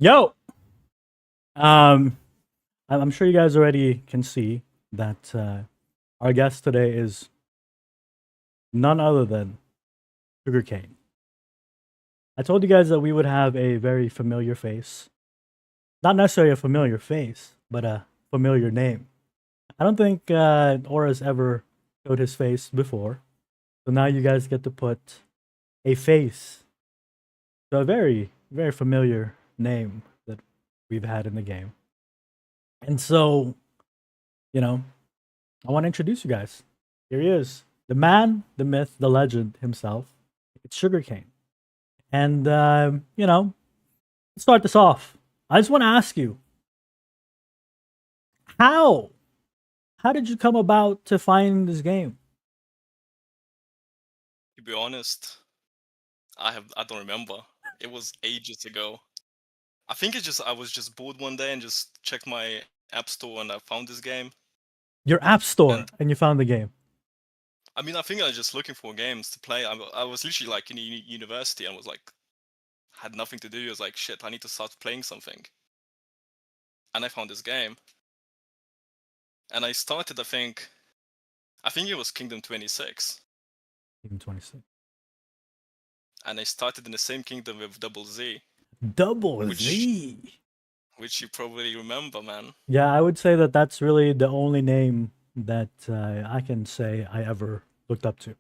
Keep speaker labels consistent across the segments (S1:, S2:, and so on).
S1: Yo, um, I'm sure you guys already can see that our guest today is none other than SugarKane. I told you guys that we would have a very familiar face, not necessarily a familiar face, but a familiar name. I don't think Aura's ever showed his face before, so now you guys get to put a face to a very, very familiar name that we've had in the game. And so, you know, I want to introduce you guys. Here he is, the man, the myth, the legend himself. It's SugarKane. And, let's start this off. I just want to ask you, how? How did you come about to find this game?
S2: To be honest, I don't remember. It was ages ago. I think I was just bored one day and just checked my app store and I found this game.
S1: Your app store,
S2: And
S1: and you found the game.
S2: I mean, I think I was just looking for games to play. I was literally like in university and was like, had nothing to do. I was like, shit, I need to start playing something. And I found this game. And I started, I think it was Kingdom 26.
S1: Game 26.
S2: And I started in the same kingdom with DoubleZ,
S1: Double
S2: which
S1: Z.
S2: which you probably remember, man.
S1: Yeah, I would say that that's really the only name that I can say I ever looked up to.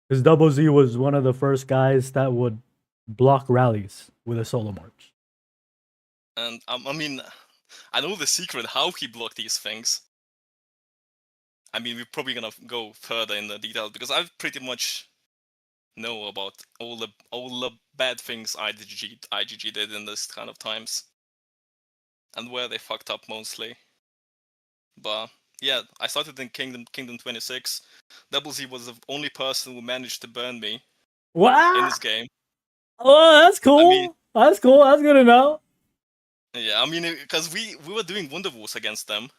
S1: Because Double Z was one of the first guys that would block rallies with a solo march.
S2: And I mean, I know the secret how he blocked these things. I mean, we're probably gonna go further in the detail because I've pretty much know about all the bad things IGG did in this kind of times, and where they fucked up mostly. But yeah, I started in Kingdom 26. DoubleZ was the only person who managed to burn me in
S1: What?
S2: this game.
S1: Oh, that's
S2: I mean,
S1: cool. That's cool. That's good to know.
S2: yeah, I mean, because we were doing Wonder Wars against them,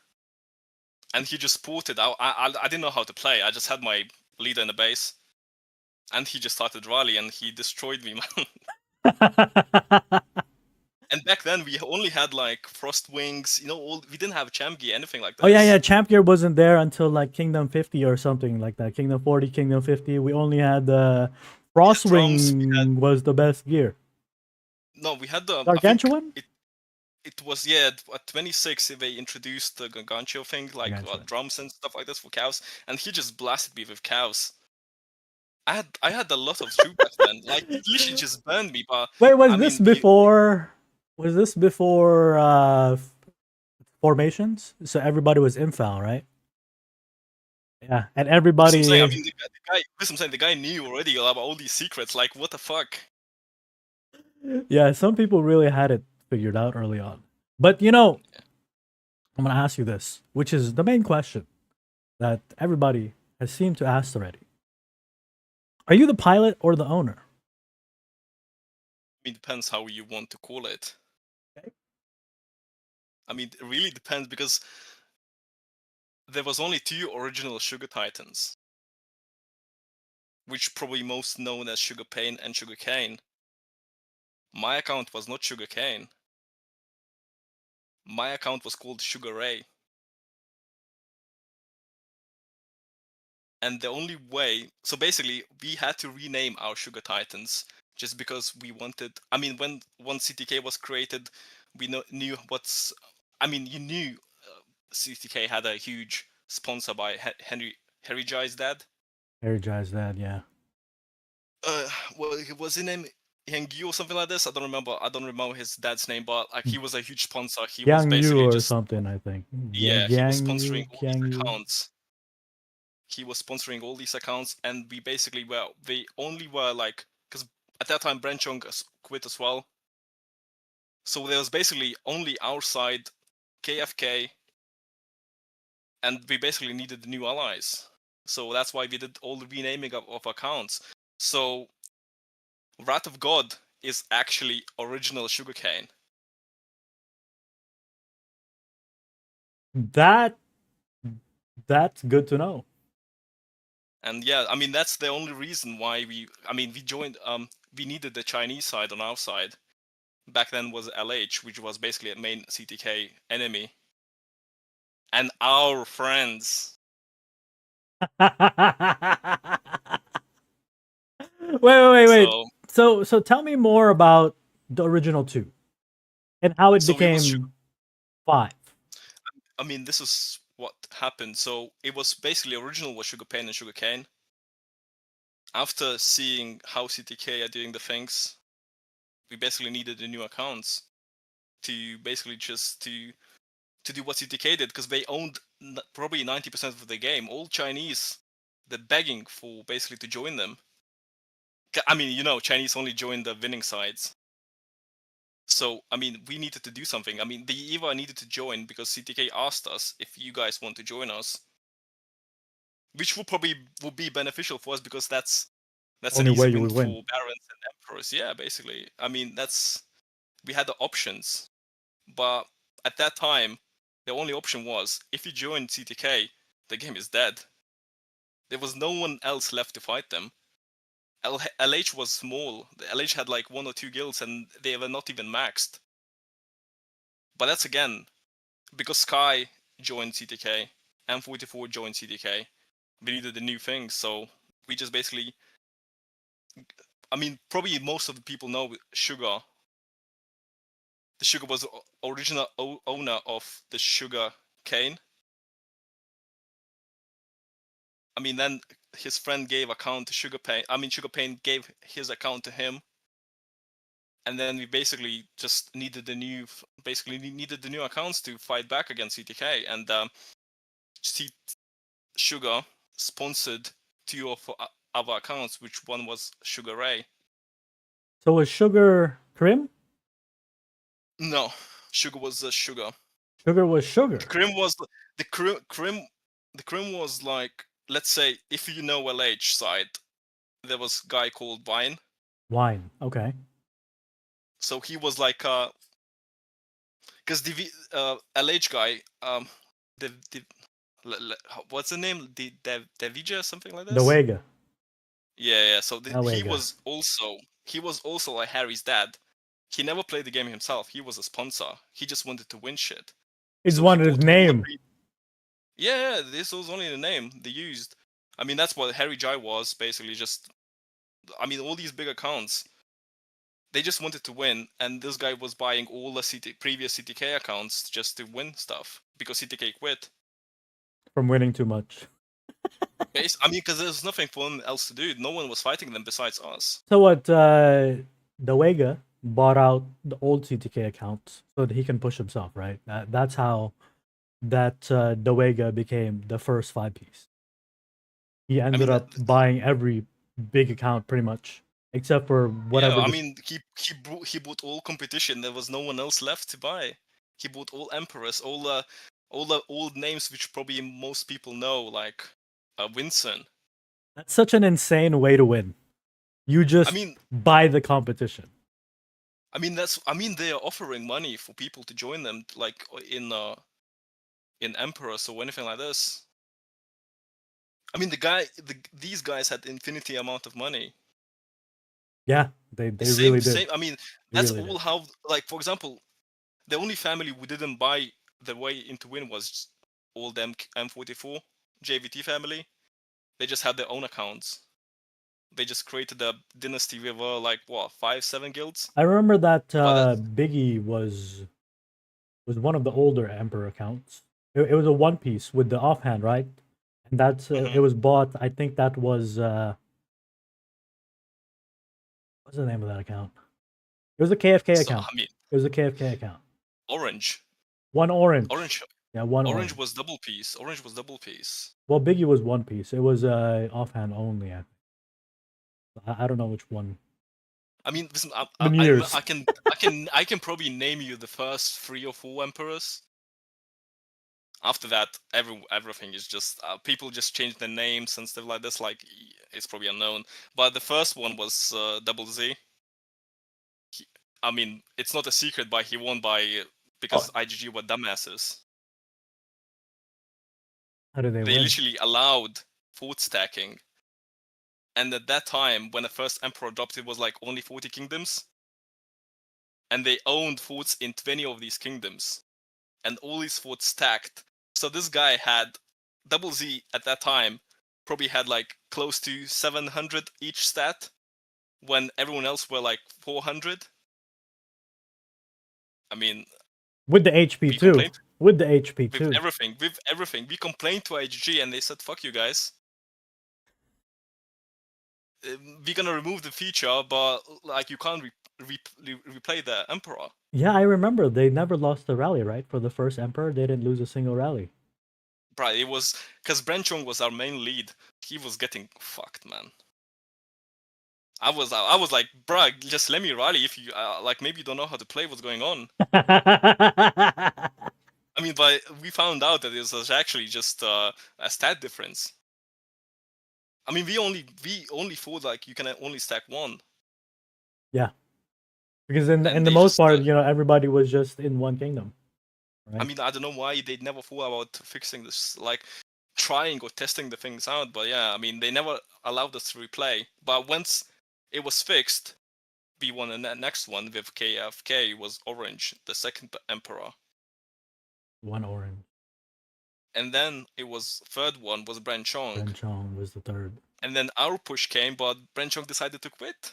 S2: and he just ported out. I didn't know how to play. I just had my leader in the base. And he just started rally and he destroyed me, man. And back then we only had like Frost Wings, we didn't have Champ Gear, anything like
S1: Oh yeah, yeah.
S2: this.
S1: Champ Gear wasn't there until like Kingdom 50 or something like that. Kingdom 40, Kingdom 50. We only had the
S2: Drums,
S1: Frostwing was the best gear.
S2: we had the, I think
S1: Gargantuan?
S2: it was, yeah, at 26 they introduced the Gargantua thing, like
S1: Gargantuan.
S2: drums and stuff like this for cows, and he just blasted me with cows. I had a lot of troop back then, like he literally just burned me, but
S1: Wait,
S2: I mean,
S1: was this before formations? So everybody was infoul, right? Yeah, and
S2: that's what I'm saying. I
S1: everybody.
S2: mean, the guy knew already about all these secrets, like what the fuck.
S1: Yeah, some people really had it figured out early on. But I'm gonna ask you this, which is the main question that everybody has seemed to ask already. Are you the pilot or the owner?
S2: I mean, depends how you want to call it.
S1: Okay.
S2: I mean, it really depends because there was only two original Sugar Titans, which probably most known as SugarPain and SugarKane. My account was not SugarKane. My account was called Sugar Ray. And the only way, so basically, we had to rename our Sugar Titans just because we wanted. I mean, when once CTK was created, we knew what's. I mean, you knew CTK had a huge sponsor by Harry Jai's dad.
S1: Harry Jai's dad, yeah.
S2: Well, was his name Hengyu or something like this? I don't remember. I don't remember his dad's name, but like he was a huge sponsor. He was
S1: Yang Yu
S2: basically
S1: or
S2: just,
S1: something, I think.
S2: yeah, he was
S1: Yang
S2: sponsoring
S1: Yu,
S2: all these
S1: Yang Yu.
S2: accounts. He was sponsoring all these accounts, and we basically they only were like, because at that time Brenchong quit as well. So there was basically only our side, KFK, and we basically needed new allies. So that's why we did all the renaming of accounts. So Wrath of God is actually original SugarKane.
S1: That's good to know.
S2: And yeah, I mean that's the only reason why we joined. We needed the Chinese side on our side back then was LH, which was basically a main CTK enemy, and our friends.
S1: Wait.
S2: So
S1: So tell me more about the original 2 and how it
S2: it was.
S1: became 5.
S2: I mean, this is what happened. So it was basically original was SugarKane and SugarKane. After seeing how CTK are doing the things, we basically needed the new accounts to basically just to do what CTK did, because they owned probably 90% of the game. All Chinese, they're begging for basically to join them. I mean, you know, Chinese only join the winning sides. So, I mean, we needed to do something. I mean, the EVA needed to join because CTK asked us if you guys want to join us, which will be beneficial for us because that's an
S1: Only way
S2: easy
S1: you
S2: win
S1: would win.
S2: for barons and emperors. Yeah, basically. I mean, we had the options, but at that time, the only option was if you join CTK, the game is dead. There was no one else left to fight them. LH was small. The LH had like 1 or 2 guilds, and they were not even maxed. But that's again because Sky joined CTK, M44 joined CTK. We needed a new thing, so we just basically. I mean, probably most of the people know Sugar. The Sugar was original owner of the SugarKane. I mean, then his friend gave account to SugarPane. I mean, SugarPane gave his account to him, and then we basically just needed the new accounts to fight back against CTK. And Sugar sponsored 2 of other accounts, which one was Sugar Ray.
S1: So was Sugar Krim?
S2: No, Sugar was Sugar.
S1: Sugar was Sugar.
S2: The Krim was the Krim was like, let's say, if you know LH side, there was a guy called Bane.
S1: Wine. Okay.
S2: So he was like because the LH guy the what's the name, the Devija, something like this.
S1: Dewega.
S2: Yeah. So he
S1: Dewega.
S2: was also like Harry's dad. He never played the game himself. He was a sponsor. He just wanted to win shit.
S1: He just
S2: So he
S1: wanted his
S2: bought all the
S1: name.
S2: yeah, this was only the name they used. I mean, that's what Harry Jai was basically. Just, I mean, all these big accounts, they just wanted to win, and this guy was buying all the previous CTK accounts just to win stuff because CTK quit.
S1: From winning too much.
S2: I mean, because there's nothing for them else to do. No one was fighting them besides us.
S1: So what? Dewega bought out the old CTK accounts so that he can push himself, right? That's how that Dewega became the first 5-piece. He ended up buying every big account pretty much, except for whatever.
S2: Yeah, I mean, he bought all competition. There was no one else left to buy. He bought all emperors, all the old names which probably most people know, like Winston.
S1: That's such an insane way to win. You just buy the competition.
S2: I mean, they are offering money for people to join them, like in Emperors or anything like this. I mean, these guys had infinity amount of money.
S1: Yeah, they really did.
S2: I mean, that's really all how, like, for example, the only family who didn't buy the way into win was all them M44 JVT family. They just had their own accounts. They just created a dynasty with like what 5-7 guilds.
S1: I remember that Biggie was one of the older Emperor accounts. It was a 1-piece with the offhand, right? And that's it was bought. I think that was what's the name of that account? It was a KFK account.
S2: I mean,
S1: it was a KFK account.
S2: Orange.
S1: One orange.
S2: Orange.
S1: Yeah, one
S2: orange was double piece. Orange was double piece.
S1: Well, Biggie was 1-piece. It was offhand only. I don't know which one.
S2: I mean, listen, I can probably name you the first 3 or 4 emperors. After that, everything is just people just change their names and stuff like this. Like, it's probably unknown. But the first one was DoubleZ. I mean, it's not a secret, but he won because IGG were dumbasses.
S1: How did they win?
S2: They literally allowed fort stacking. And at that time, when the first emperor dropped, it was like only 40 kingdoms. and they owned forts in 20 of these kingdoms, and all these forts stacked. So this guy had DoubleZ at that time probably had like close to 700 each stat, when everyone else were like 400. I mean,
S1: With the HP
S2: we
S1: too.
S2: complained
S1: With the HP
S2: with
S1: too.
S2: everything. We complained to IGG, and they said, "Fuck you guys. We're gonna remove the feature, but like you can't replay the Emperor."
S1: Yeah, I remember they never lost a rally, right? For the first Emperor, they didn't lose a single rally.
S2: Right, it was because Brenchong was our main lead. He was getting fucked, man. I was like, bruh, just let me rally if you like. Maybe you don't know how to play. What's going on? I mean, but we found out that it was actually just a stat difference. I mean, we only thought like you can only stack one.
S1: Yeah, because in
S2: And
S1: the
S2: they
S1: most
S2: just,
S1: part, everybody was just in one kingdom.
S2: I
S1: Right?
S2: mean, I don't know why they never thought about fixing this, like trying or testing the things out. But yeah, I mean, they never allowed us to replay. But once it was fixed, we won the next one with KFK was Orange, the second Emperor.
S1: One orange.
S2: And then it was third one was Brenchong.
S1: Renchong was the third.
S2: And then our push came, but Brenchong decided to quit.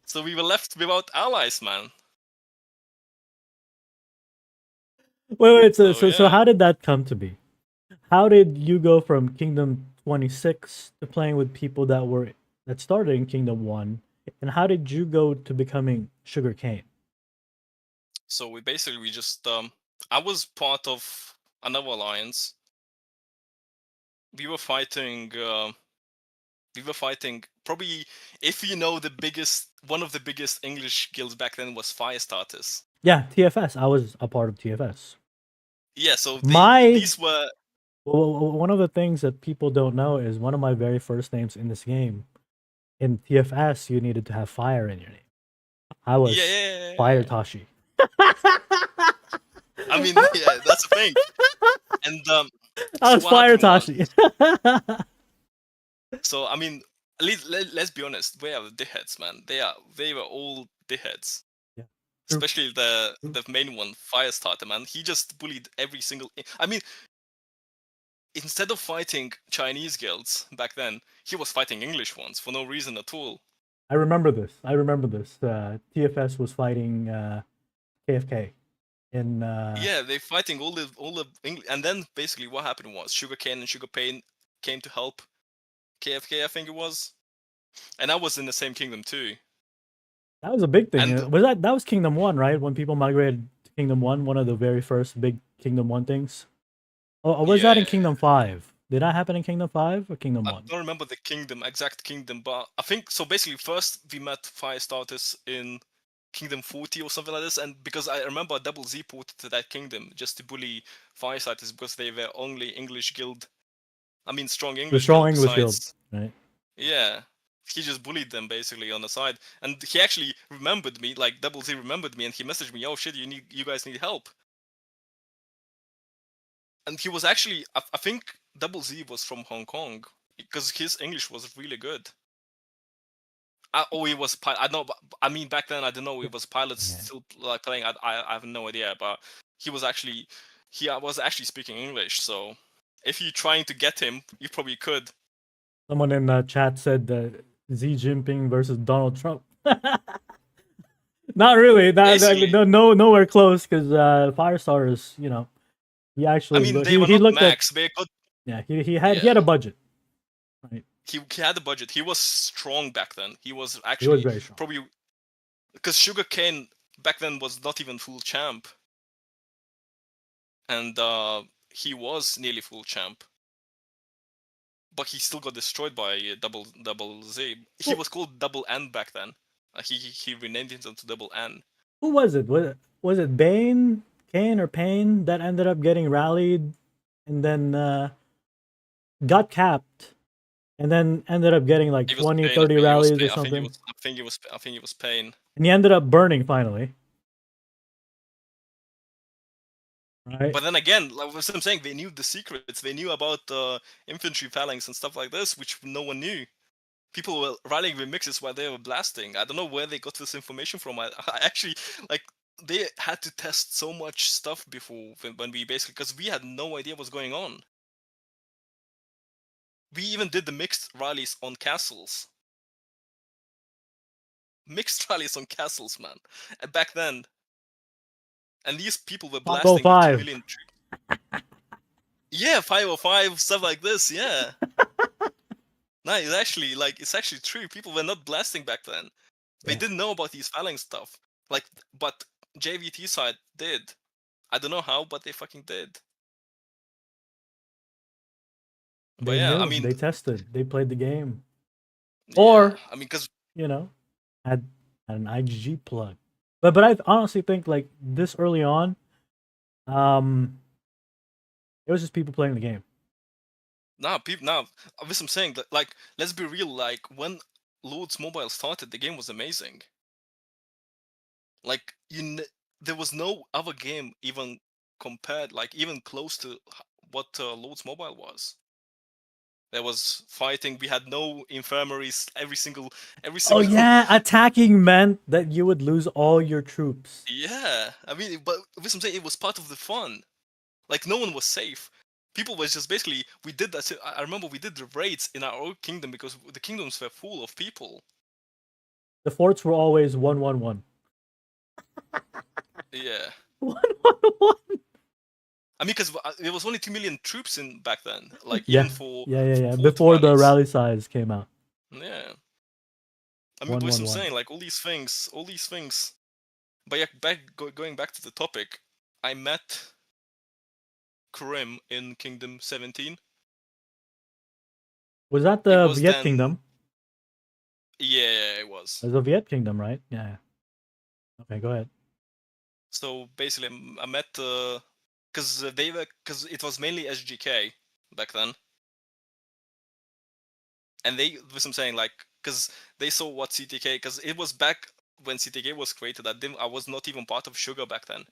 S2: So we were left without allies, man.
S1: Wait. So
S2: Yeah.
S1: how did that come to be? How did you go from Kingdom 26 to playing with people that started in Kingdom 1, and how did you go to becoming SugarKane?
S2: So we just I was part of another alliance. We were fighting probably, if you know, one of the biggest English guilds back then was Firestarters.
S1: Yeah, TFS. I was a part of TFS.
S2: Yeah, so
S1: My
S2: these were
S1: one of the things that people don't know is one of my very first names in this game. In TFS, you needed to have fire in your name. I was Fire
S2: yeah.
S1: Tashi.
S2: I mean, yeah, that's the thing. And
S1: I
S2: so
S1: was
S2: what
S1: Fire
S2: happened was,
S1: Tashi.
S2: so I mean, at least let's be honest, we are the dickheads, man. They were all dickheads.
S1: Yeah. True.
S2: Especially the main one, Firestarter, man. He just bullied every single. I mean, instead of fighting Chinese guilds back then, he was fighting English ones for no reason at all.
S1: I remember this. TFS was fighting KFK in.
S2: Yeah, they fighting all the English, and then basically what happened was SugarKane and SugarPane came to help KFK, I think it was, and I was in the same kingdom too.
S1: That was a big thing.
S2: And
S1: That was Kingdom 1, right? When people migrated to Kingdom 1, one of the very first big Kingdom 1 things. Or was that in Kingdom 5? Did that happen in Kingdom 5 or Kingdom
S2: I
S1: 1?
S2: don't remember the exact kingdom, but I think so. Basically, first we met Firestarters in Kingdom 40 or something like this, and because I remember DoubleZ ported to that kingdom just to bully Firestarters because they were only English guild. I mean, strong
S1: The
S2: English
S1: strong
S2: guild.
S1: English guild,
S2: Besides,
S1: right?
S2: yeah, he just bullied them basically on the side, and he actually remembered me. Like DoubleZ remembered me, and he messaged me, "Oh shit, you guys need help." And he was actually, I think DoubleZ was from Hong Kong because his English was really good. Oh, he was. I know. I mean, back then I don't know. It was pilots still like playing. I have no idea. But he was actually speaking English. So if you're trying to get him, you probably could.
S1: Someone in the chat said Xi Jinping versus Donald Trump. Not really. Nowhere close because Firestarters, he actually
S2: I mean, they were
S1: he
S2: not
S1: looked
S2: max. They could.
S1: Yeah, he had a budget. Right.
S2: He had a budget. He was strong back then. He was
S1: He was
S2: actually
S1: very strong.
S2: probably because SugarKane back then was not even full champ, and he was nearly full champ. But he still got destroyed by DoubleZ. He was called Double N back then. He renamed himself to Double N.
S1: Who was it? Was it Bane Kane or Payne that ended up getting rallied and then got capped and then ended up getting like 20, 30 rallies or something?
S2: I think it was Payne.
S1: And he ended up burning finally. Right.
S2: But then again, like what I'm saying, they knew the secrets. They knew about infantry phalanx and stuff like this, which no one knew. people were rallying with mixes while they were blasting. I don't know where they got this information from. I actually like they had to test so much stuff before when we basically, because we had no idea what's going on. We even did the mixed rallies on castles. Mixed rallies on castles, man. And back then, and these people were blasting with 2
S1: 505.
S2: million. Yeah, 505 stuff like this. Yeah. No, it's actually true. People were not blasting back then. They
S1: Yeah.
S2: didn't know about these phalanx stuff. Like, but JVT side did. I don't know how, but they fucking did. But
S1: They
S2: yeah, I
S1: knew.
S2: mean,
S1: They tested. They played the game.
S2: yeah,
S1: Or,
S2: I mean, because
S1: you know, had an IGG plug. But I honestly think like this early on, it was just people playing the game.
S2: now, this I'm saying that, like, let's be real. Like, when Lords Mobile started, the game was amazing. Like, there was no other game even compared, like, even close to what Lords Mobile was. There was fighting. We had no infirmaries. Every single.
S1: Oh yeah, attacking meant that you would lose all your troops.
S2: Yeah, I mean, but this I'm saying, it was part of the fun. Like, no one was safe. People was just basically, we did that. I remember we did the raids in our own kingdom because the kingdoms were full of people.
S1: The forts were always 1-1-1.
S2: Yeah,
S1: 1-1-1.
S2: I mean, because there was only 2 million troops in back then. Like,
S1: Yeah.
S2: even for
S1: Yeah.
S2: fort
S1: Before the
S2: rallies.
S1: rally size came out.
S2: Yeah. I mean, boys, I'm
S1: 1-1-1.
S2: saying, like, all these things. But yeah, going back to the topic, I met Krim in Kingdom 17.
S1: Was that
S2: It
S1: the
S2: was
S1: Viet
S2: then.
S1: Kingdom?
S2: Yeah, it was.
S1: It was the Viet Kingdom, right? Yeah. Okay, go ahead.
S2: So basically, I met because it was mainly SGK back then, and they was I'm saying, like, because they saw what CTK, because it was back when CTK was created. I was not even part of Sugar back then.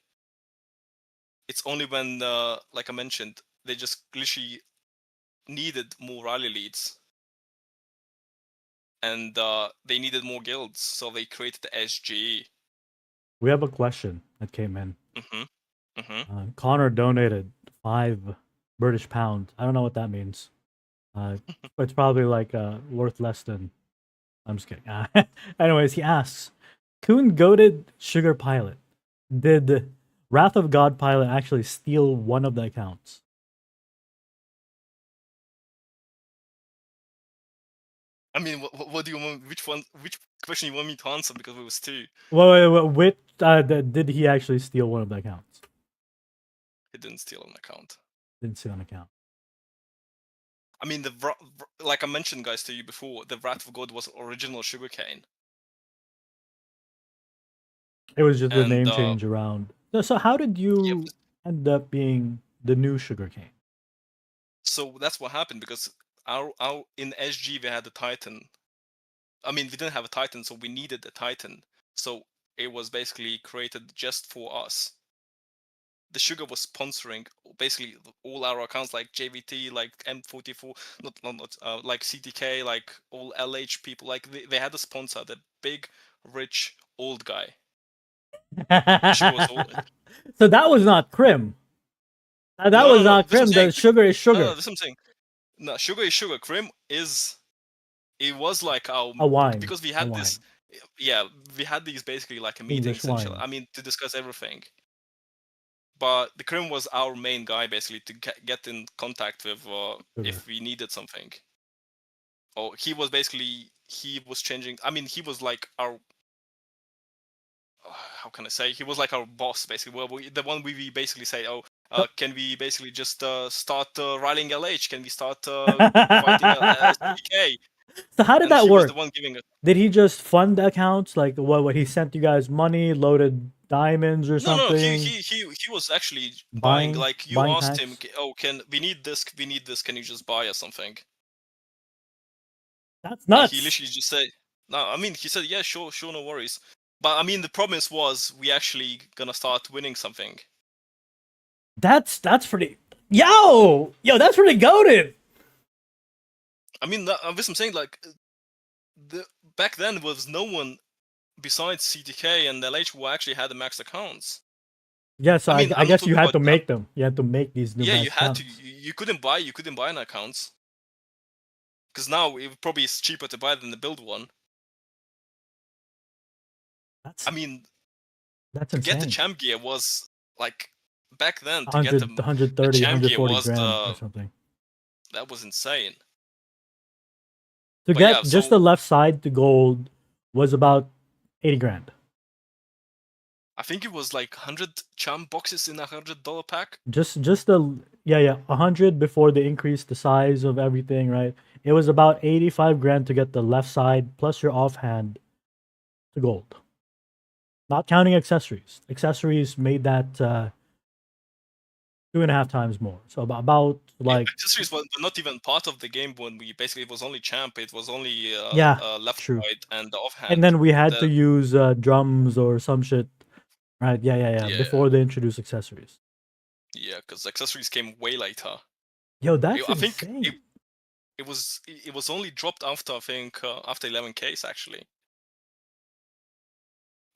S2: It's only when, like I mentioned, they just literally needed more rally leads, and they needed more guilds, so they created the SGE.
S1: We have a question that came in.
S2: Mm-hmm.
S1: Connor donated 5 British pounds. I don't know what that means. It's probably like worth less than. I'm just kidding. Anyways, he asks, Coon goated Sugar Pilot. Did Wrath of God Pilot actually steal one of the accounts?
S2: I mean, what do you want? Which question you want me to answer? Because it was 2.
S1: Wait. Which did he actually steal one of the accounts?
S2: He didn't steal an account.
S1: Didn't steal an account.
S2: I mean, like I mentioned, guys, to you before, the Wrath of God was original SugarKane.
S1: It was just the
S2: And
S1: name change around. So how did you
S2: yep.
S1: end up being the new SugarKane?
S2: So that's what happened, because our in SG we had a Titan. I mean, we didn't have a Titan, so we needed a Titan. So it was basically created just for us. The Sugar was sponsoring basically all our accounts, like JVT, like M44, not like CTK, like all LH people. Like they had a sponsor, the big, rich, old guy. Sugar was all.
S1: So that was not Crim. That was
S2: No.
S1: not
S2: This I'm
S1: Crim. The
S2: saying.
S1: sugar is
S2: No,
S1: sugar.
S2: this I'm saying. No, Sugar is Sugar. Crim is. It was like our,
S1: A wine.
S2: because we
S1: A
S2: had
S1: wine.
S2: this. Yeah, we had these basically like a
S1: English
S2: meetings and
S1: wine.
S2: I mean, to discuss everything. But the Crim was our main guy basically to get in contact with if we needed something. Or he was changing. I mean, he was like our. How can I say? He was like our boss basically. Well, the one we basically say, oh, can we basically just start rallying LH? Can we start fighting CK?
S1: So how did
S2: And
S1: that
S2: he was the
S1: work?
S2: one giving it.
S1: Did he just fund the accounts? Like what he sent you guys money, loaded diamonds or
S2: No,
S1: something?
S2: he was actually buying.
S1: Buying?
S2: Like, you
S1: Buying
S2: asked him,
S1: packs?
S2: oh, we need this, can you just buy us something?
S1: That's
S2: And he
S1: nuts.
S2: literally just said, no, I mean, he said, yeah, sure, no worries. But I mean, the promise was we actually gonna start winning something.
S1: That's pretty. Yo, that's pretty goated.
S2: I mean, I'm saying, like, back then was no one besides CTK and LH who actually had the max accounts.
S1: Yeah, so
S2: I mean,
S1: I
S2: I'm not
S1: guess you
S2: talking
S1: had
S2: about
S1: to make them. You had to make these new
S2: yeah,
S1: max
S2: you had to.
S1: accounts.
S2: You couldn't buy an account because now it probably is cheaper to buy than to build one.
S1: That's
S2: I mean,
S1: that's
S2: to get the
S1: insane.
S2: champ gear was like back then to get
S1: 100,
S2: the
S1: 130,
S2: champ gear
S1: 140
S2: was
S1: grand or something.
S2: that was insane.
S1: To
S2: But yeah,
S1: get just
S2: so
S1: the left side to gold was about 80 grand.
S2: I think it was like 100 champ boxes in a $100 pack.
S1: Just the yeah 100 before they increased the size of everything, right? It was about 85 grand to get the left side plus your offhand to gold. Not counting accessories. Accessories made that 2.5 times more. So about
S2: Yeah,
S1: like
S2: accessories were not even part of the game when we basically it was only champ. It was only
S1: yeah,
S2: left
S1: true.
S2: side and the offhand.
S1: And then we had to
S2: The
S1: use drums or some shit, right? Yeah.
S2: yeah,
S1: Before they introduced accessories.
S2: yeah, because accessories came way later.
S1: Yo, that's
S2: I think
S1: insane.
S2: it was only dropped after I think after 11Ks actually.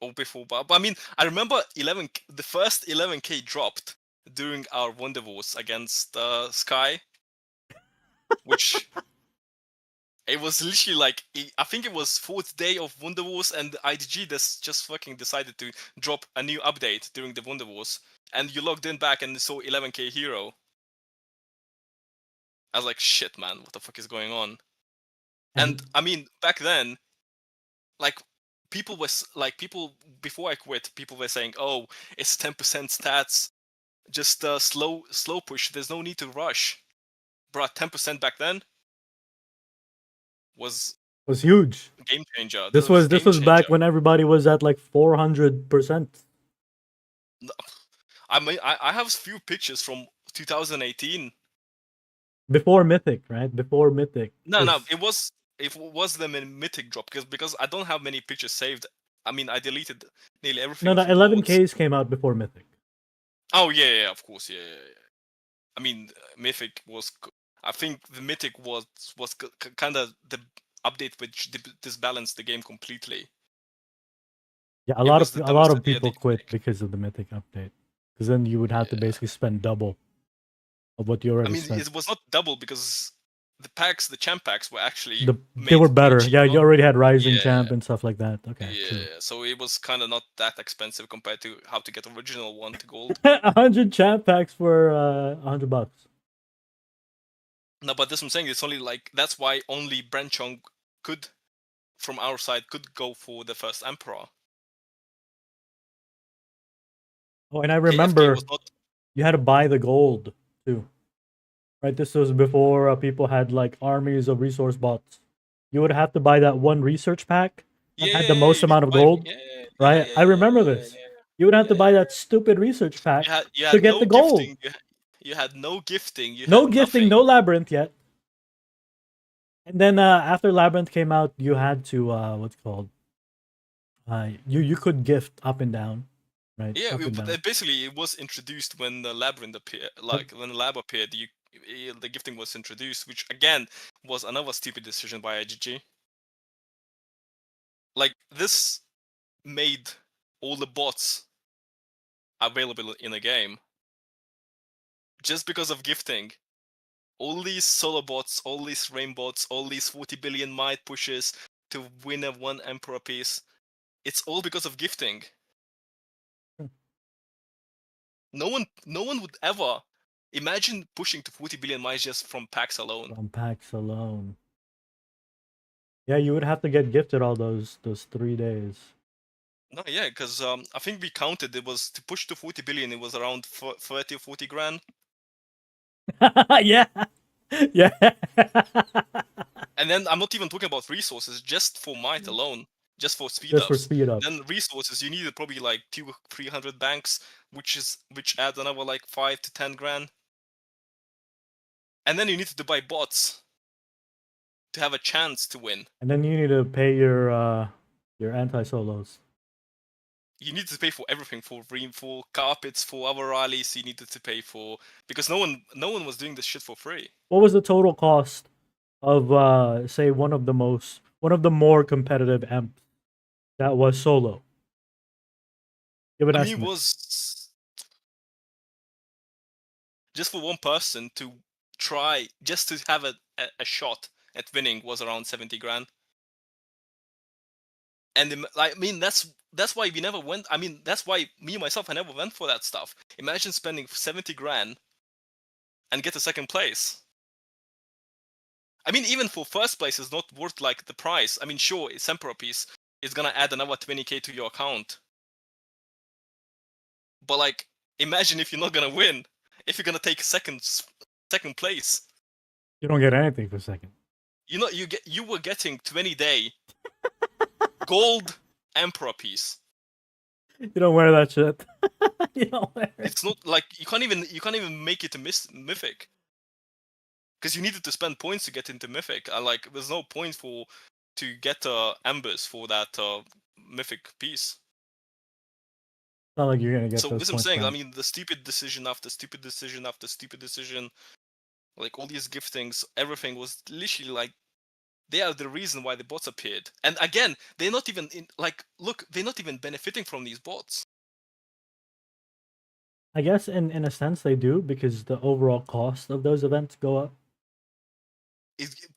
S2: Or before, but I mean, I remember the first 11K dropped during our Wonder Wars against Sky, which it was literally like I think it was fourth day of Wonder Wars, and IDG just fucking decided to drop a new update during the Wonder Wars, and you logged in back and saw 11K hero. I was like, shit, man, what the fuck is going on? And I mean, back then, like people before I quit, people were saying, "Oh, it's 10% stats, just slow push. There's no need to rush." Bro, 10% back then was
S1: huge.
S2: a game changer.
S1: This
S2: This was
S1: was
S2: a game changer.
S1: back when everybody was at like 400%.
S2: I mean, I have a few pictures from 2018.
S1: Before Mythic, right? Before Mythic.
S2: No, it was them in Mythic drop because I don't have many pictures saved. I mean, I deleted nearly everything
S1: No,
S2: of importance.
S1: 11Ks came out before Mythic.
S2: Oh yeah, of course, yeah. I mean, Mythic was. I think the Mythic was kind of the update which disbalanced the game completely.
S1: Yeah,
S2: It was
S1: a
S2: the
S1: lot of
S2: WCD
S1: people
S2: edit.
S1: quit because of the Mythic update. Because then you would have to
S2: Yeah.
S1: basically spend double of what you
S2: I
S1: already
S2: mean,
S1: spent.
S2: it was not double because the champ packs were actually
S1: They were better. Yeah,
S2: cheaper.
S1: you already had Rising
S2: Yeah,
S1: Champ and stuff like that. Okay,
S2: yeah.
S1: true.
S2: So it was kind of not that expensive compared to how to get original one to gold.
S1: 100 champ packs for $100.
S2: No, but this I'm saying it's only like that's why only Branchong could, from our side, could go for the first Emperor.
S1: Oh, and I
S2: KFK
S1: remember
S2: was not.
S1: you had to buy the gold too. Right, this was before people had like armies of resource bots. You would have to buy that one research pack that had the
S2: Yeah.
S1: most
S2: You need
S1: amount
S2: to
S1: of
S2: buy.
S1: gold. Right, I remember this. You would have to buy
S2: Yeah.
S1: that stupid research pack
S2: You
S1: to
S2: had
S1: get
S2: no
S1: the gold.
S2: gifting. You had no gifting. You
S1: No
S2: had
S1: gifting,
S2: nothing.
S1: no labyrinth yet. And then after labyrinth came out, you had to what's it called? You could gift up and down, right?
S2: Yeah,
S1: Up and
S2: but
S1: down.
S2: basically it was introduced when the labyrinth appeared. Like when the lab appeared, the gifting was introduced, which again was another stupid decision by IGG. Like this made all the bots available in a game just because of gifting. All these solo bots, all these rain bots, all these 40 billion might pushes to win a one emperor piece. It's all because of gifting. No one would ever imagine pushing to 40 billion miles just from packs alone.
S1: From packs alone. Yeah, you would have to get gifted all those 3 days.
S2: No, yeah, because I think we counted it was to push to 40 billion. It was around 30 or 40 grand.
S1: Yeah, yeah.
S2: And then I'm not even talking about resources, just for might alone, just for speed
S1: Just for
S2: ups.
S1: speed ups.
S2: Then resources, you needed probably like 200-300 banks, which adds another like 5 to 10 grand. And then you needed to buy bots to have a chance to win.
S1: And then you need to pay your anti solos.
S2: You needed to pay for everything, for carpets, for other rallies. You needed to pay for because no one was doing this shit for free.
S1: What was the total cost of say one of the most one of the more competitive amps that was solo. Give an
S2: I mean, it
S1: estimate.
S2: was just for one person to try just to have a shot at winning was around 70 grand. And I mean, that's why we never went. I mean, that's why me myself I never went for that stuff. Imagine spending 70 grand and get a second place. I mean, even for first place is not worth like the price. I mean, sure, it's Emperor piece is gonna add another 20k to your account. But like, imagine if you're not gonna win, if you're gonna take second place.
S1: You don't get anything for second.
S2: You know, you were getting 20-day gold Emperor piece.
S1: You don't wear that shit. You don't wear it.
S2: It's not like you can't even make it to mythic. Because you needed to spend points to get into mythic. Like, there's no point to get embers for that mythic piece.
S1: It's not like you're gonna get
S2: So
S1: those
S2: this I'm
S1: points
S2: saying.
S1: back.
S2: I mean, the stupid decision after stupid decision after stupid decision, like all these giftings, everything was literally like they are the reason why the bots appeared. And again, they're not even look, they're not even benefiting from these bots.
S1: I guess in a sense they do, because the overall cost of those events go up.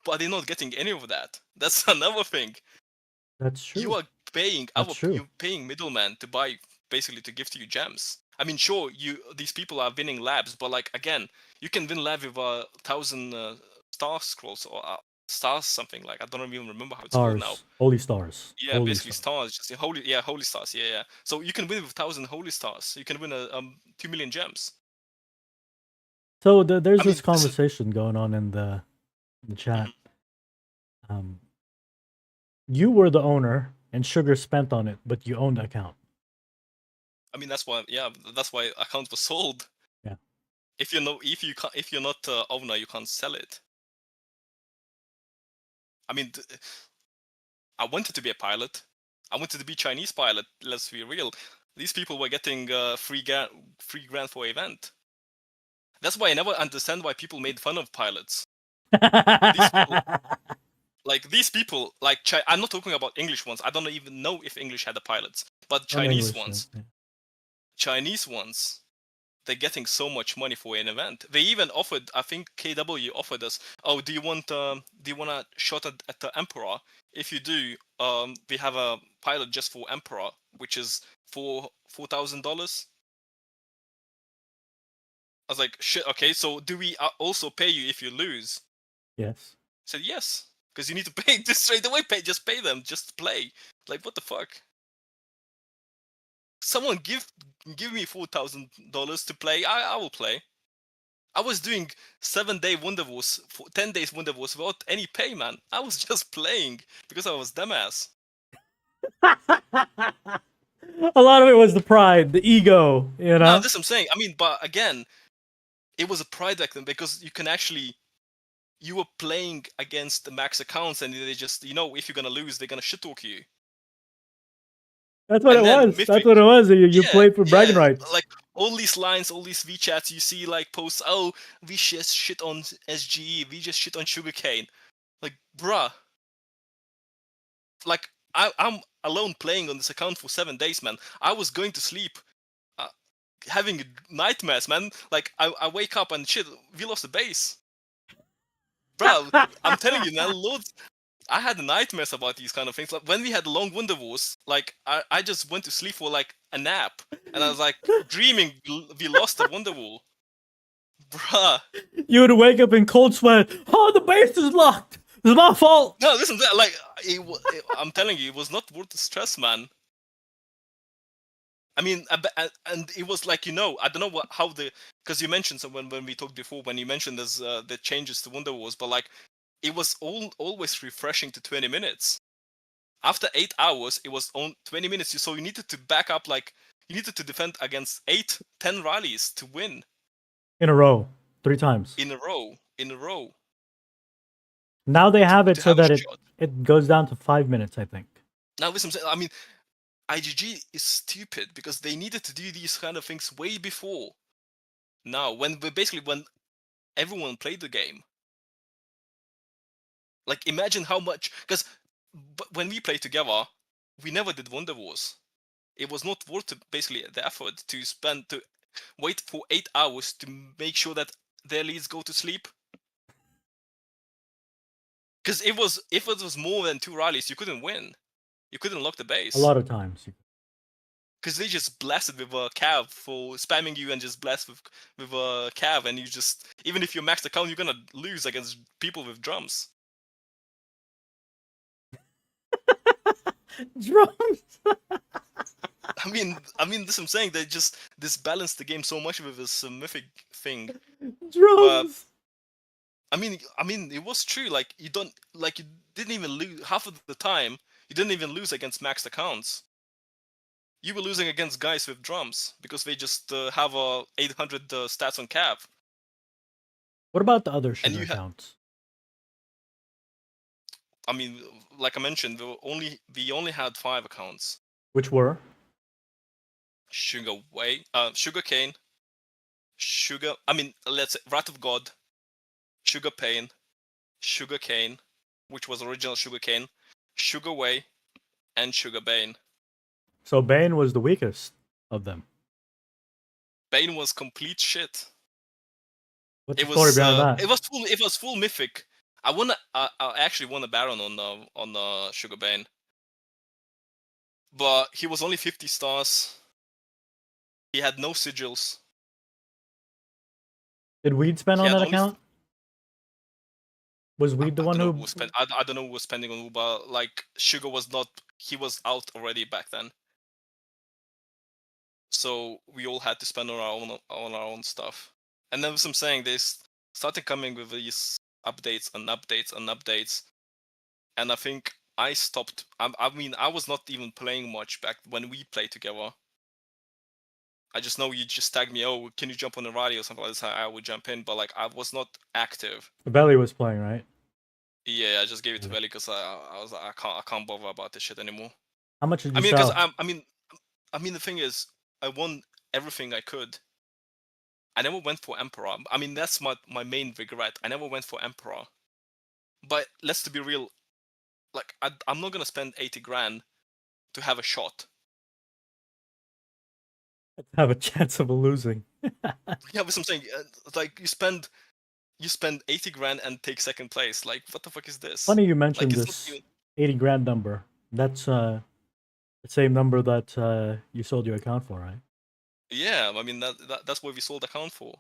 S2: But they're not getting any of that. That's another thing.
S1: That's true.
S2: You are paying
S1: That's true.
S2: you're paying middlemen to buy, basically to gift you gems. I mean, sure, these people are winning labs, but like again, you can win lab with 1,000 star scrolls or stars, something like I don't even remember how it's called now.
S1: Stars, holy stars.
S2: Yeah,
S1: Holy
S2: basically stars, just holy stars. Yeah. So you can win with 1,000 holy stars. You can win 2 million gems.
S1: So there's
S2: I mean,
S1: this conversation going on in the chat. You were the owner, and Sugar spent on it, but you owned the account.
S2: I mean, that's why account was sold.
S1: Yeah.
S2: If you're not owner, you can't sell it. I mean, I wanted to be a pilot. I wanted to be Chinese pilot. Let's be real. These people were getting free grand for event. That's why I never understand why people made fun of pilots. These people, I'm not talking about English ones. I don't even know if English had the pilots, but Chinese ones.
S1: Yeah.
S2: Chinese ones, they're getting so much money for an event. They even offered, I think KW offered us, oh, do you want a shot at the Emperor? If you do, we have a pilot just for Emperor, which is $4,000. I was like, shit, okay, so do we also pay you if you lose?
S1: Yes.
S2: I said yes, because you need to pay just straight away. Just pay them, just play. Like, what the fuck? Someone give me $4,000 to play. I will play. I was doing 7-day Wonder Wars, 10 days Wonder Wars without any pay, man. I was just playing because I was dumbass.
S1: A lot of it was the pride, the ego, you know?
S2: No, this I'm saying. I mean, but again, it was a pride back then because you were playing against the max accounts and they just, if you're gonna lose, they're gonna shit talk you.
S1: That's what it was. That's what it was. You played for bragging rights.
S2: Like all these lines, all these VChats, you see like posts. Oh, we just shit on SGE. We just shit on SugarKane. Like, bruh. Like I'm alone playing on this account for 7 days, man. I was going to sleep, having nightmares, man. Like I wake up and shit. We lost the base, bro. I'm telling you, man. Loads. I had nightmares about these kind of things. Like when we had long Wonder Wars, like I just went to sleep for like a nap, and I was like dreaming we lost the Wonder War, bruh.
S1: You would wake up in cold sweat. Oh, the base is locked. It's my fault.
S2: No, listen, like I'm telling you, it was not worth the stress, man. I mean, and it was like, I don't know because you mentioned when we talked before, when you mentioned there's the changes to Wonder Wars, but like it was always refreshing to 20 minutes. After 8 hours, it was on 20 minutes. So you needed to back up, like you needed to defend against 8-10 rallies to win
S1: in a row, 3 times
S2: in a row.
S1: Now they have it so that it goes down to 5 minutes, I think.
S2: Now listen, I mean, IGG is stupid because they needed to do these kind of things way before. Now, when everyone played the game. Like, imagine how much, because but when we played together, we never did Wonder Wars. It was not worth basically the effort to wait for 8 hours to make sure that their leads go to sleep. Because if it was more than 2 rallies, you couldn't win. You couldn't lock the base.
S1: A lot of times.
S2: Because they just blasted with a cav for spamming you and just blast with a cav, and you just, even if you're maxed account, you're gonna lose against people with drums.
S1: Drums.
S2: I mean, this I'm saying, they just disbalanced the game so much with this mythic thing.
S1: Drums.
S2: I mean, it was true. Like you didn't even lose half of the time. You didn't even lose against maxed accounts. You were losing against guys with drums because they just have a 800 stats on cav.
S1: What about the other sugar accounts?
S2: I mean, like I mentioned, we only had 5 accounts.
S1: Which were?
S2: SugarKane, let's say Wrath of God, SugarKane, which was original SugarKane, Sugarway, and Bane.
S1: So Bane was the weakest of them.
S2: Bane was complete shit.
S1: What's the story behind that?
S2: It was full mythic. I actually won a Baron on Sugar Bane, but he was only 50 stars. He had no sigils.
S1: Did Weed spend on that account? Was Weed the one who?
S2: I don't know who was spending on Uber. Like Sugar was not. He was out already back then. So we all had to spend on our own stuff. And then, as I'm saying, they started coming with these updates and updates and updates. And I think I stopped. I mean, I was not even playing much back when we played together. I just know you just tagged me, oh, can you jump on the rally or something like this? I would jump in, but like I was not active.
S1: Belly was playing, right?
S2: Yeah, I just gave it to Belly because I was like, I can't bother about this shit anymore.
S1: How much did you sell?
S2: I mean, the thing is, I won everything I could. I never went for Emperor. I mean, that's my main regret. I never went for Emperor. But let's be real, like I'm not gonna spend 80 grand to have a shot.
S1: Have a chance of losing.
S2: Yeah, but I'm saying, like you spend 80 grand and take second place. Like, what the fuck is this?
S1: Funny you mentioned this 80 grand number. That's the same number that you sold your account for, right?
S2: Yeah, I mean that's what we sold account for.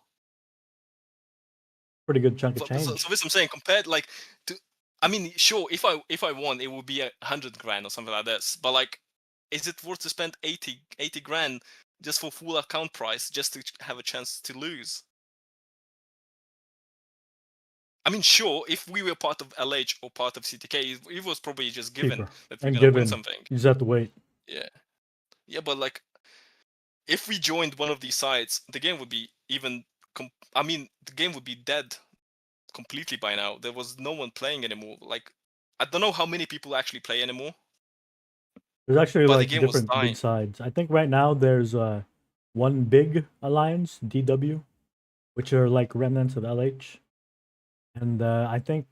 S1: Pretty good chunk of change.
S2: So this I'm saying, compared like to, I mean, sure, if I won, it would be 100 grand or something like this. But like, is it worth to spend 80 grand just for full account price just to have a chance to lose? I mean, sure, if we were part of LH or part of CTK, it was probably just given that we're gonna win something.
S1: You just have to wait.
S2: Yeah, but like, if we joined one of these sides, the game would be even. The game would be dead completely by now. There was no one playing anymore. Like, I don't know how many people actually play anymore.
S1: There's actually like different big sides. I think right now there's one big alliance, DW, which are like remnants of LH. And I think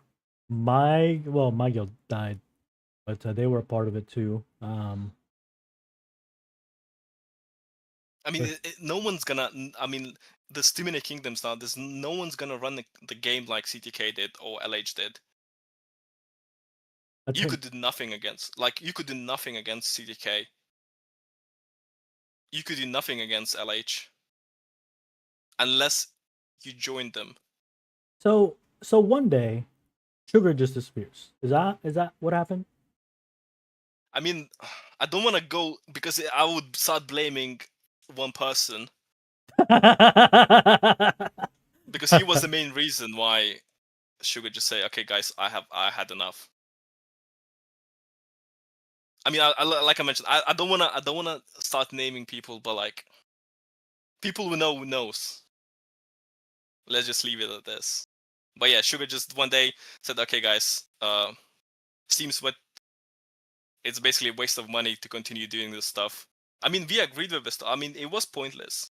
S1: my guild died, but they were a part of it too.
S2: I mean, no one's gonna. I mean, there's too many kingdoms now. There's no one's gonna run the game like CTK did or LH did. You could do nothing against. Like, you could do nothing against CTK. You could do nothing against LH unless you joined them.
S1: So one day, Sugar just disappears. Is that what happened?
S2: I mean, I don't want to go because I would start blaming one person because he was the main reason why Sugar just say, "Okay, guys, I had enough." I mean, like I mentioned, I don't wanna start naming people, but like, people who knows. Let's just leave it at this. But yeah, Sugar just one day said, "Okay, guys, seems what it's basically a waste of money to continue doing this stuff." I mean, we agreed with this. I mean, it was pointless.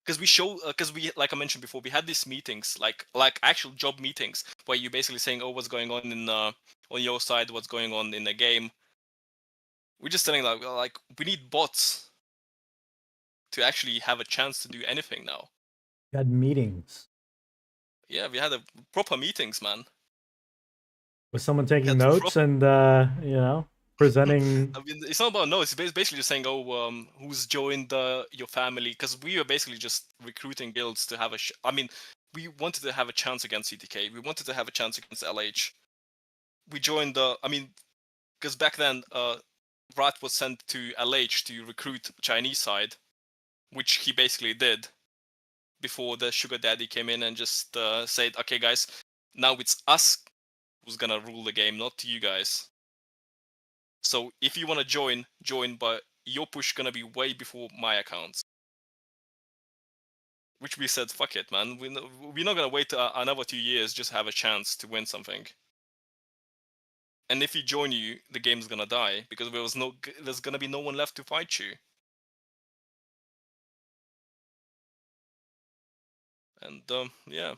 S2: because we show, because we, like I mentioned before, we had these meetings, like actual job meetings, where you're basically saying, oh, what's going on in on your side, what's going on in the game. We're just telling like we need bots to actually have a chance to do anything now.
S1: You had meetings.
S2: Yeah, we had proper meetings, man.
S1: Was someone taking
S2: Had
S1: notes and presenting?
S2: I mean, it's not about notes. It's basically just saying, oh, who's joined your family? Because we were basically just recruiting guilds to have a. I mean, we wanted to have a chance against CTK. We wanted to have a chance against LH. We joined the. I mean, because back then, Rat was sent to LH to recruit Chinese side, which he basically did before the sugar daddy came in and just said, okay, guys, now it's us who's gonna rule the game, not you guys. So if you want to join, but your push gonna be way before my accounts. Which we said, fuck it, man. We're not gonna wait another 2 years just to have a chance to win something. And if you join you, the game's gonna die because there's gonna be no one left to fight you. And yeah.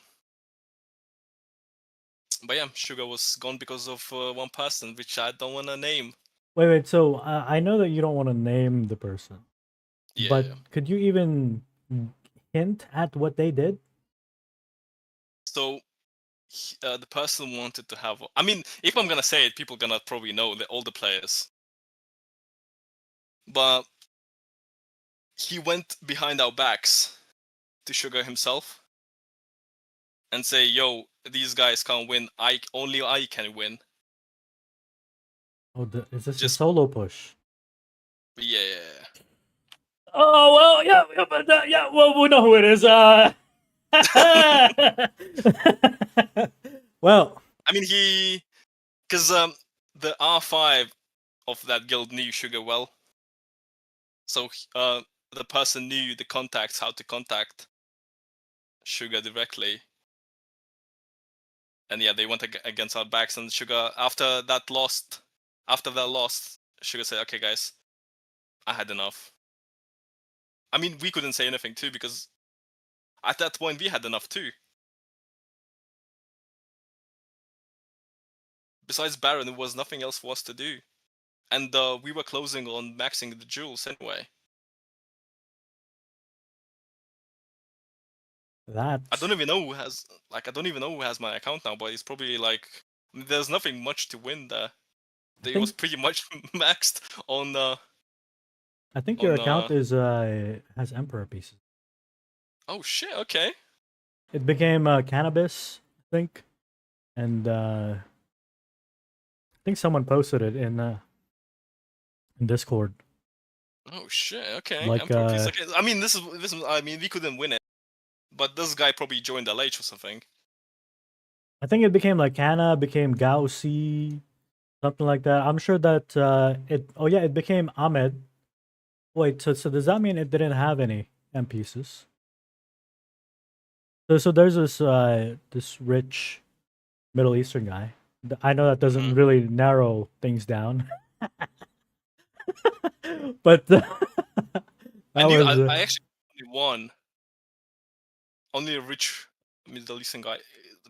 S2: But yeah, Sugar was gone because of one person, which I don't want to name.
S1: Wait. So I know that you don't want to name the person,
S2: Yeah.
S1: but could you even hint at what they did?
S2: So the person wanted to have. I mean, if I'm gonna say it, people gonna probably know all the players. But he went behind our backs to Sugar himself and say, "Yo, these guys can't win. Only I can win."
S1: Oh, is this a
S2: Just-
S1: solo push?
S2: Yeah.
S1: Oh well, yeah. Well, we know who it is. Well,
S2: I mean, because the R5 of that guild knew Sugar well, so the person knew the contacts, how to contact Sugar directly. And yeah, they went against our backs, and Sugar, after that loss, Sugar said, okay guys, I had enough. I mean, we couldn't say anything too, because at that point we had enough too. Besides Baron, there was nothing else for us to do. And we were closing on maxing the jewels anyway.
S1: that
S2: I don't even know who has my account now, but it's probably like there's nothing much to win there. It was pretty much maxed on
S1: I think your account is has emperor pieces.
S2: Oh shit, okay.
S1: It became cannabis, I think. And I think someone posted it in Discord.
S2: Oh shit, okay.
S1: Like,
S2: Emperor piece. Okay. I mean, this is. I mean, we couldn't win it, but this guy probably joined LH or something.
S1: I think it became like Canna, became Gaussy, something like that. I'm sure that it. Oh yeah, it became Ahmed. Wait, so does that mean it didn't have any M pieces? So there's this rich Middle Eastern guy. I know that doesn't really narrow things down. But
S2: I actually only won. Only a rich Middle Eastern guy.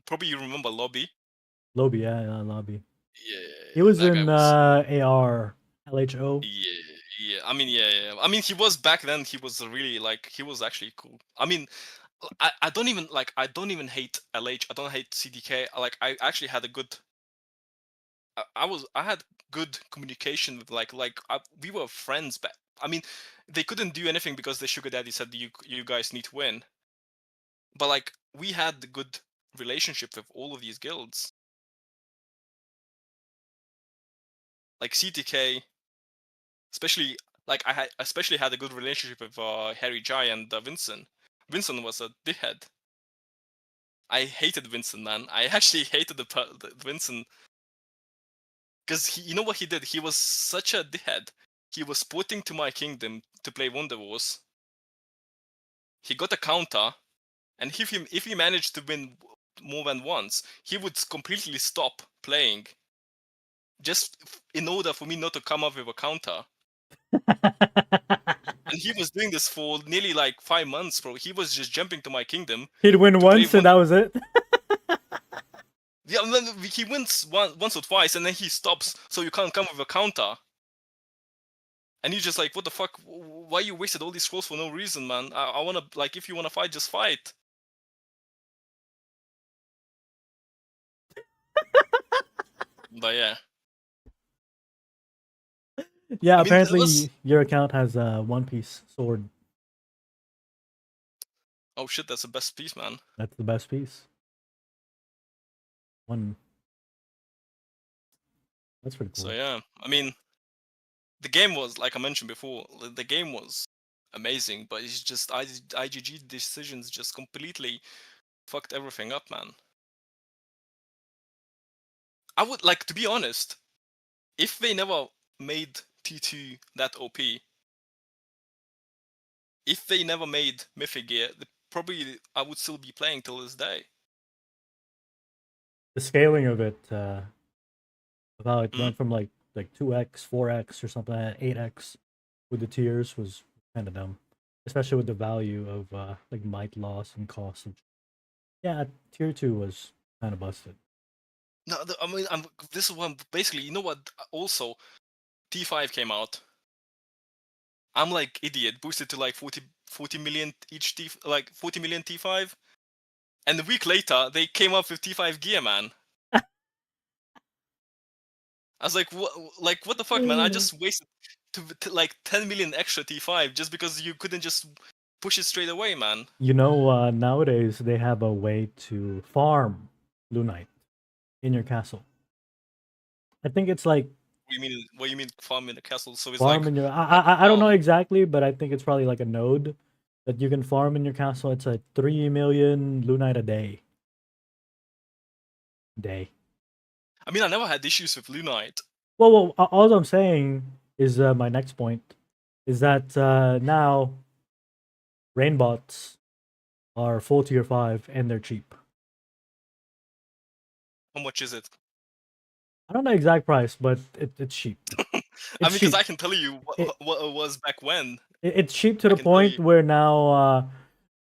S2: Probably you remember Lobby.
S1: Lobby, yeah, Lobby.
S2: Yeah.
S1: He was in AR, LHO.
S2: Yeah. I mean, yeah. I mean, he was back then. He was really he was actually cool. I mean, I don't even hate LH. I don't hate CDK. I actually had a good. I had good communication with we were friends back. I mean, they couldn't do anything because the sugar daddy said you guys need to win. But we had the good relationship with all of these guilds. Like CTK, especially I especially had a good relationship with Harry Jai and Vincent. Vincent was a dickhead. I hated Vincent, man. I actually hated the Vincent. Because you know what he did? He was such a dickhead. He was porting to my kingdom to play Wonder Wars. He got a counter, and if he managed to win more than once, he would completely stop playing. Just in order for me not to come up with a counter. And And he was doing this for nearly like 5 months, bro. He was just jumping to my kingdom
S1: He'd win
S2: to play
S1: once and that was it.
S2: Yeah, and then he wins once or twice, and then he stops, so you can't come with a counter. And you're just like, what the fuck? Why you wasted all these scrolls for no reason, man? I wanna, like, if you wanna fight, just fight. But yeah.
S1: Yeah,
S2: I mean, it
S1: apparently
S2: was...
S1: your account has a One Piece sword.
S2: Oh shit, that's the best piece, man.
S1: That's the best piece. One. That's pretty cool.
S2: So yeah, I mean, the game was, like I mentioned before, the game was amazing, but it's just IGG decisions just completely fucked everything up, man. I would like, to be honest, if they never made T2 that OP, if they never made Mythic gear, probably I would still be playing till this day.
S1: The scaling of it, of how it
S2: Mhm.
S1: went from like 2x, 4x, or something like that, 8x with the tiers was kind of dumb, especially with the value of like might loss and cost. Yeah, tier 2 was kind of busted.
S2: No, I mean, this is one basically. You know what? Also, T5 came out. I'm like idiot, boosted to like 40 million each like 40 million T5, and a week later they came up with T5 gear, man. I was like, what the fuck, man? I just wasted like 10 million extra T5 just because you couldn't just push it straight away, man.
S1: You know, nowadays they have a way to farm Lunite in your castle. I think it's like
S2: What you mean? What you mean farm in the castle? So it's
S1: farm
S2: like,
S1: in your. I don't
S2: oh,
S1: know exactly, but I think it's probably like a node that you can farm in your castle. It's like 3 million Lunite a day.
S2: I mean, I never had issues with Lunite.
S1: Well, all I'm saying is my next point is that now rainbots are full tier 5 and they're cheap.
S2: How much is it?
S1: I don't know exact price, but it's cheap.
S2: I
S1: It's
S2: mean, because
S1: cheap.
S2: I can tell you what it was back when.
S1: It's cheap to
S2: I
S1: the
S2: can tell
S1: point
S2: you.
S1: where now,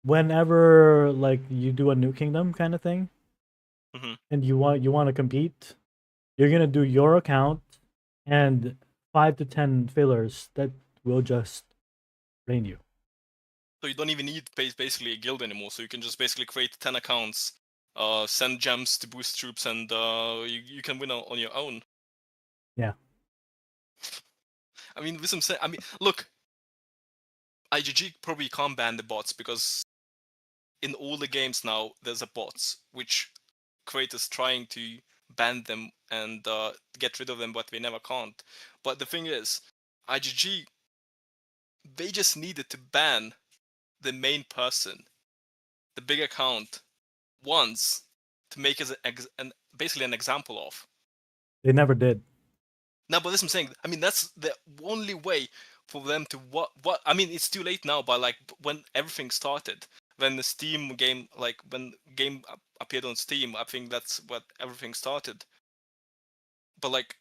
S1: whenever like you do a new kingdom kind of thing,
S2: Mhm.
S1: and you want to compete, you're gonna do your account and 5 to 10 fillers that will just rain you.
S2: So you don't even need basically a guild anymore. So you can just basically create 10 accounts, send gems to boost troops, and you can win on your own.
S1: Yeah.
S2: I mean, this I'm saying. I mean, look, IGG probably can't ban the bots because in all the games now there's a bots which creators trying to ban them and get rid of them, but they never can't. But the thing is, IGG, they just needed to ban the main person, the big account, once to make as basically an example of.
S1: They never did.
S2: No, but this I'm saying. I mean, that's the only way for them to what. I mean, it's too late now. But like when everything started, when the Steam game, like when game appeared on Steam, I think that's what everything started. But like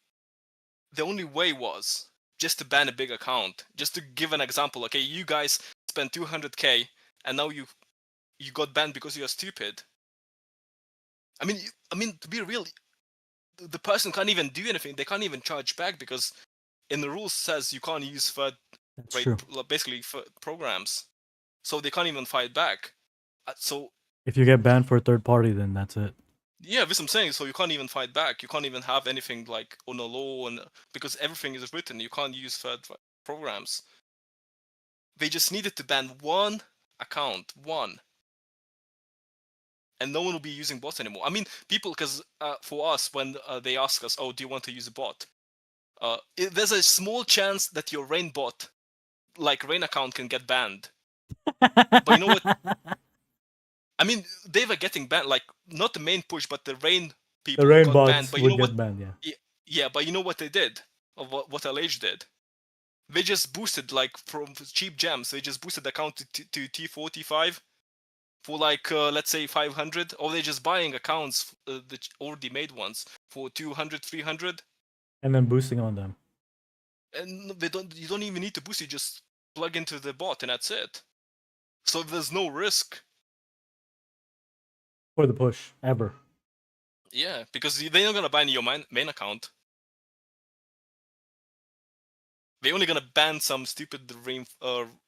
S2: the only way was just to ban a big account, just to give an example. Okay, you guys spent 200k, and now you got banned because you're stupid. I mean, to be real, the person can't even do anything. They can't even charge back because in the rules says you can't use third
S1: That's
S2: rate,
S1: true.
S2: basically programs, so they can't even fight back. So
S1: If you get banned for a third party, then that's it.
S2: yeah, this I'm saying. So you can't even fight back. You can't even have anything like on a law, and because everything is written, you can't use third programs. They just needed to ban one account, one, and no one will be using bots anymore. I mean, people, because for us, when they ask us, "Oh, do you want to use a bot?" There's a small chance that your rain bot, like rain account, can get banned. But you know what? I mean, they were getting banned, like not the main push, but the rain
S1: The
S2: people
S1: rain
S2: got banned.
S1: bots
S2: But you
S1: would
S2: know what?
S1: get banned, yeah.
S2: Yeah, but you know what they did? Or what LH did? They just boosted, like, from cheap gems. They just boosted the account to T4, T5 for like let's say 500, or they're just buying accounts, the already made ones, for 200, 300,
S1: And then boosting on them.
S2: and they don't. You don't even need to boost. You just plug into the bot, and that's it. So there's no risk.
S1: For the push, ever.
S2: Yeah, because they're not gonna ban your main account. They're only gonna ban some stupid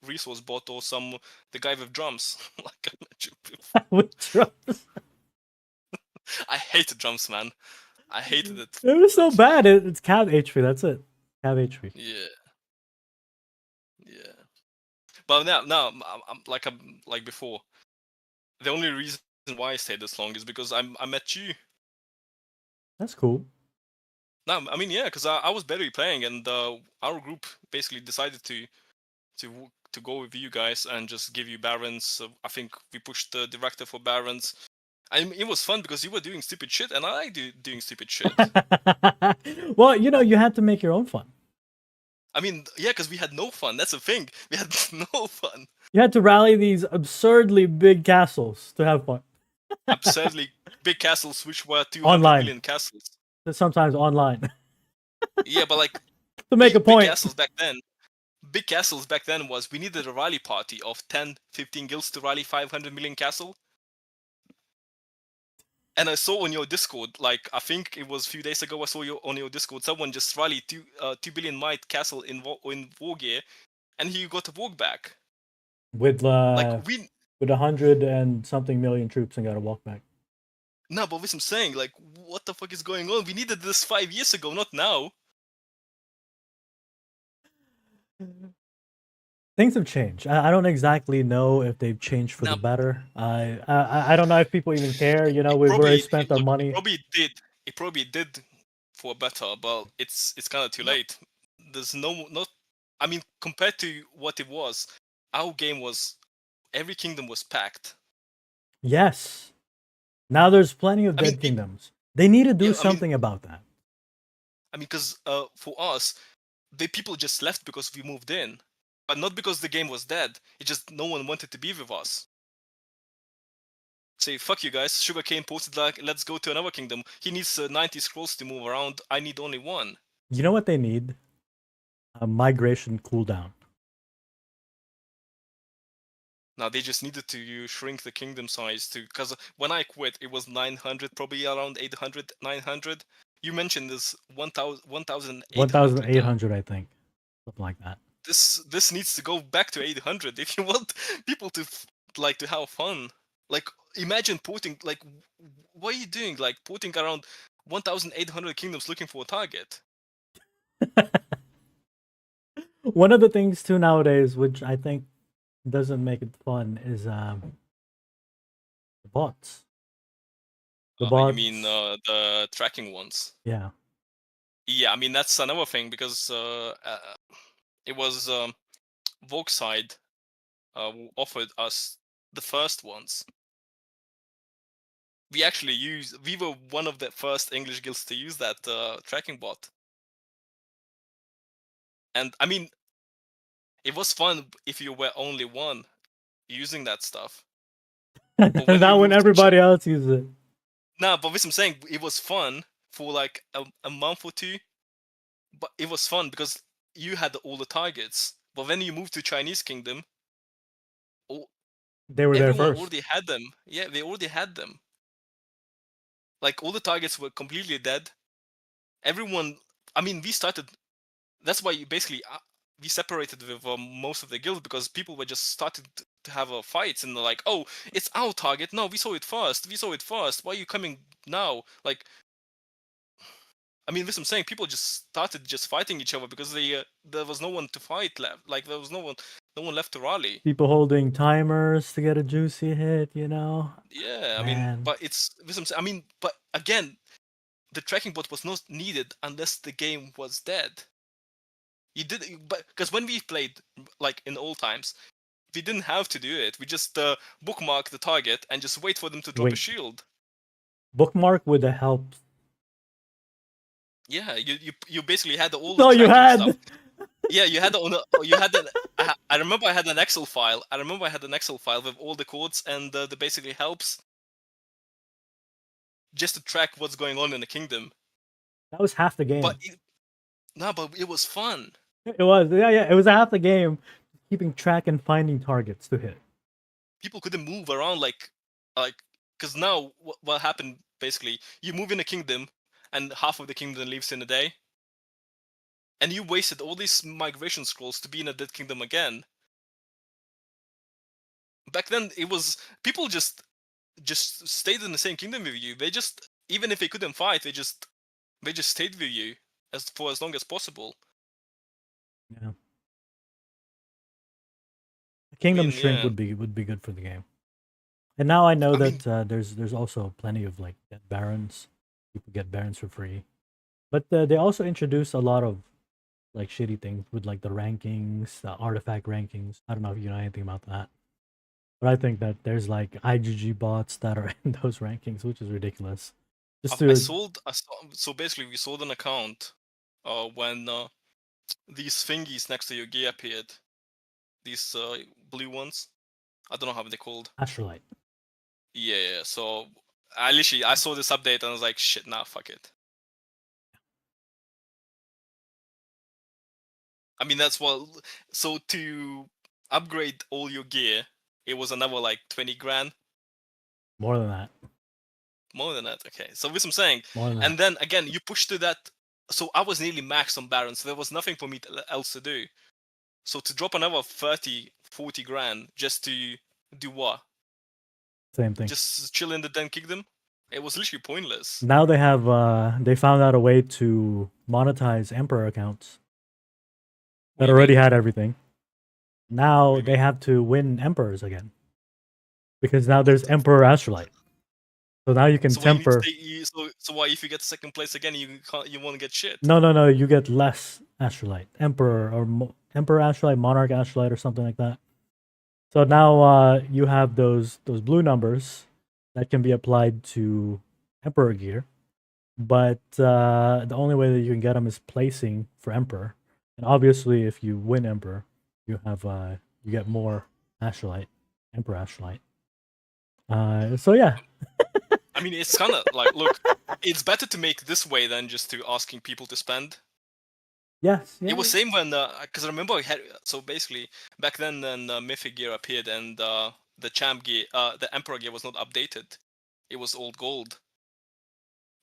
S2: resource bot or the guy with drums. Like I mentioned before.
S1: With drums.
S2: I hate drums, man. I hated it.
S1: It was so bad. It's Cav HP. That's it. Cav HP.
S2: Yeah. Yeah. But now I'm like before. The only reason why I stayed this long is because I met you.
S1: That's cool.
S2: No, I mean yeah, because I was barely playing, and our group basically decided to go with you guys and just give you barons. So I think we pushed the director for barons. And it was fun because you were doing stupid shit, and I like doing stupid shit.
S1: Well, you had to make your own fun.
S2: I mean, yeah, because we had no fun. That's the thing. We had no fun.
S1: You had to rally these absurdly big castles to have fun.
S2: Absurdly big castles, which were 200
S1: Online.
S2: million castles.
S1: Sometimes online.
S2: Yeah, but like
S1: To make a point.
S2: Big castles back then was we needed a rally party of 10, 15 guilds to rally 500 million castle. And I saw on your Discord, like I think it was a few days ago, I saw on your Discord, someone just rallied 2 billion might castle in war gear, and he got a walk back.
S1: With 100 and something million troops and got a walk back.
S2: No, but what I'm saying, like, what the fuck is going on? We needed this 5 years ago, not now.
S1: Things have changed. I don't exactly know if they've changed for the better. I don't know if people even care. We've already spent our money.
S2: It probably did for better, but it's kind of too late. There's I mean, compared to what it was, our game was every kingdom was packed.
S1: Yes. Now there's plenty of dead kingdoms. They need to do something about that.
S2: I mean, because for us, the people just left because we moved in. But not because the game was dead. It's just no one wanted to be with us. Say, fuck you guys. SugarKane posted like, let's go to another kingdom. He needs 90 scrolls to move around. I need only one.
S1: You know what they need? A migration cooldown.
S2: Now they just needed to shrink the kingdom size to, because when I quit, it was 900, probably around 800, 900. You mentioned this 1,800.
S1: 1,800, I think, something like that.
S2: This needs to go back to 800 if you want people to to have fun. Like imagine porting, like what are you doing? Like porting around 1,800 kingdoms looking for a target.
S1: One of the things too nowadays, which I think doesn't make it fun, is the bots. The bots.
S2: You mean the tracking ones?
S1: Yeah.
S2: Yeah, I mean that's another thing because it was Volkside who offered us the first ones. We were one of the first English guilds to use that tracking bot. And I mean, it was fun if you were only one using that stuff.
S1: Not when everybody else uses it.
S2: Nah, but what I'm saying, it was fun for like a month or two. But it was fun because you had all the targets. But when you moved to Chinese Kingdom,
S1: they were there first.
S2: Already had them. Yeah, they already had them. Like all the targets were completely dead. Everyone, I mean, we started. That's why we separated with most of the guilds because people were just started to have fights and they're like, oh, it's our target. No, we saw it first. Why are you coming now? Like, I mean, this I'm saying, people just started fighting each other because there was no one to fight left. Like there was no one left to rally.
S1: People holding timers to get a juicy hit,
S2: Yeah, I mean, but but again, the tracking bot was not needed unless the game was dead. But because when we played like in old times, we didn't have to do it. We just bookmark the target and just wait for them to drop a shield.
S1: Bookmark would have helped.
S2: Yeah, you basically had all
S1: the
S2: stuff. Yeah, you had I remember I had an Excel file. With all the codes and the basically helps just to track what's going on in the kingdom.
S1: That was half the game.
S2: But it was fun.
S1: It was, yeah. It was half the game. keeping track and finding targets to hit.
S2: People couldn't move around like because now what happened basically, you move in a kingdom and half of the kingdom leaves in a day, and you wasted all these migration scrolls to be in a dead kingdom again. Back then it was people just stayed in the same kingdom with you. They just, even if they couldn't fight, they just stayed with you for as long as possible.
S1: Yeah. A kingdom
S2: mean,
S1: shrink
S2: yeah.
S1: would be good for the game. And now I know
S2: I mean-
S1: that there's also plenty of like barons. People get barons for free, but they also introduce a lot of like shitty things with like the rankings, the artifact rankings. I don't know if you know anything about that, but I think that there's like IGG bots that are in those rankings, which is ridiculous. Just
S2: I
S1: to
S2: sold so basically we sold an account when these thingies next to your gear appeared. These blue ones. I don't know how they're called.
S1: Astrolite.
S2: Yeah, so I saw this update and I was like, shit, nah, fuck it. I mean, that's what. So to upgrade all your gear, it was another like 20 grand.
S1: More than that.
S2: More than that, okay. So this I'm saying.
S1: More than that.
S2: And then again, you push to that. So I was nearly maxed on Baron, so there was nothing for me else to do. So to drop another 30, 40 grand just to do what?
S1: Same thing.
S2: Just chill in the den kingdom? It was literally pointless.
S1: Now they have they found out a way to monetize Emperor accounts that already had everything. Now they have to win Emperors again. Because now there's Emperor Astrolite. So now you can temper.
S2: So why if you get second place again, you won't get shit?
S1: No. You get less Astrolite, Emperor or Emperor Astrolite, Monarch Astrolite, or something like that. So now you have those blue numbers that can be applied to Emperor gear, but the only way that you can get them is placing for Emperor. And obviously, if you win Emperor, you have you get more Astrolite, Emperor Astrolite. So yeah.
S2: I mean, it's kind of like, look, it's better to make this way than just to asking people to spend.
S1: Yes. Yeah,
S2: it was same when, because I remember I had, so basically back then Mythic gear appeared and the champ gear, the Emperor gear was not updated. It was old gold.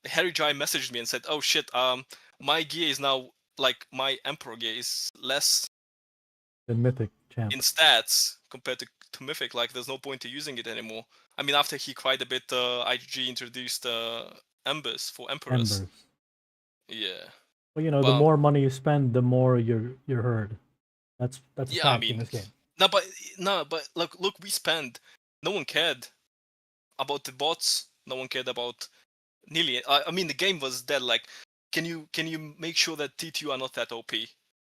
S2: Harry Jai messaged me and said, "Oh shit, my gear is now like my Emperor gear is less
S1: the Mythic champ
S2: in stats compared to Mythic. Like, there's no point to using it anymore." I mean, after he cried a bit, IGG introduced Embers for Emperors.
S1: Embers.
S2: Yeah.
S1: Well, you know, the more money you spend, the more you're heard. That's a fact in this game.
S2: No, but look, we spent. No one cared about the bots. No one cared about nearly. I mean, the game was dead. Like, can you make sure that T2 are not that OP?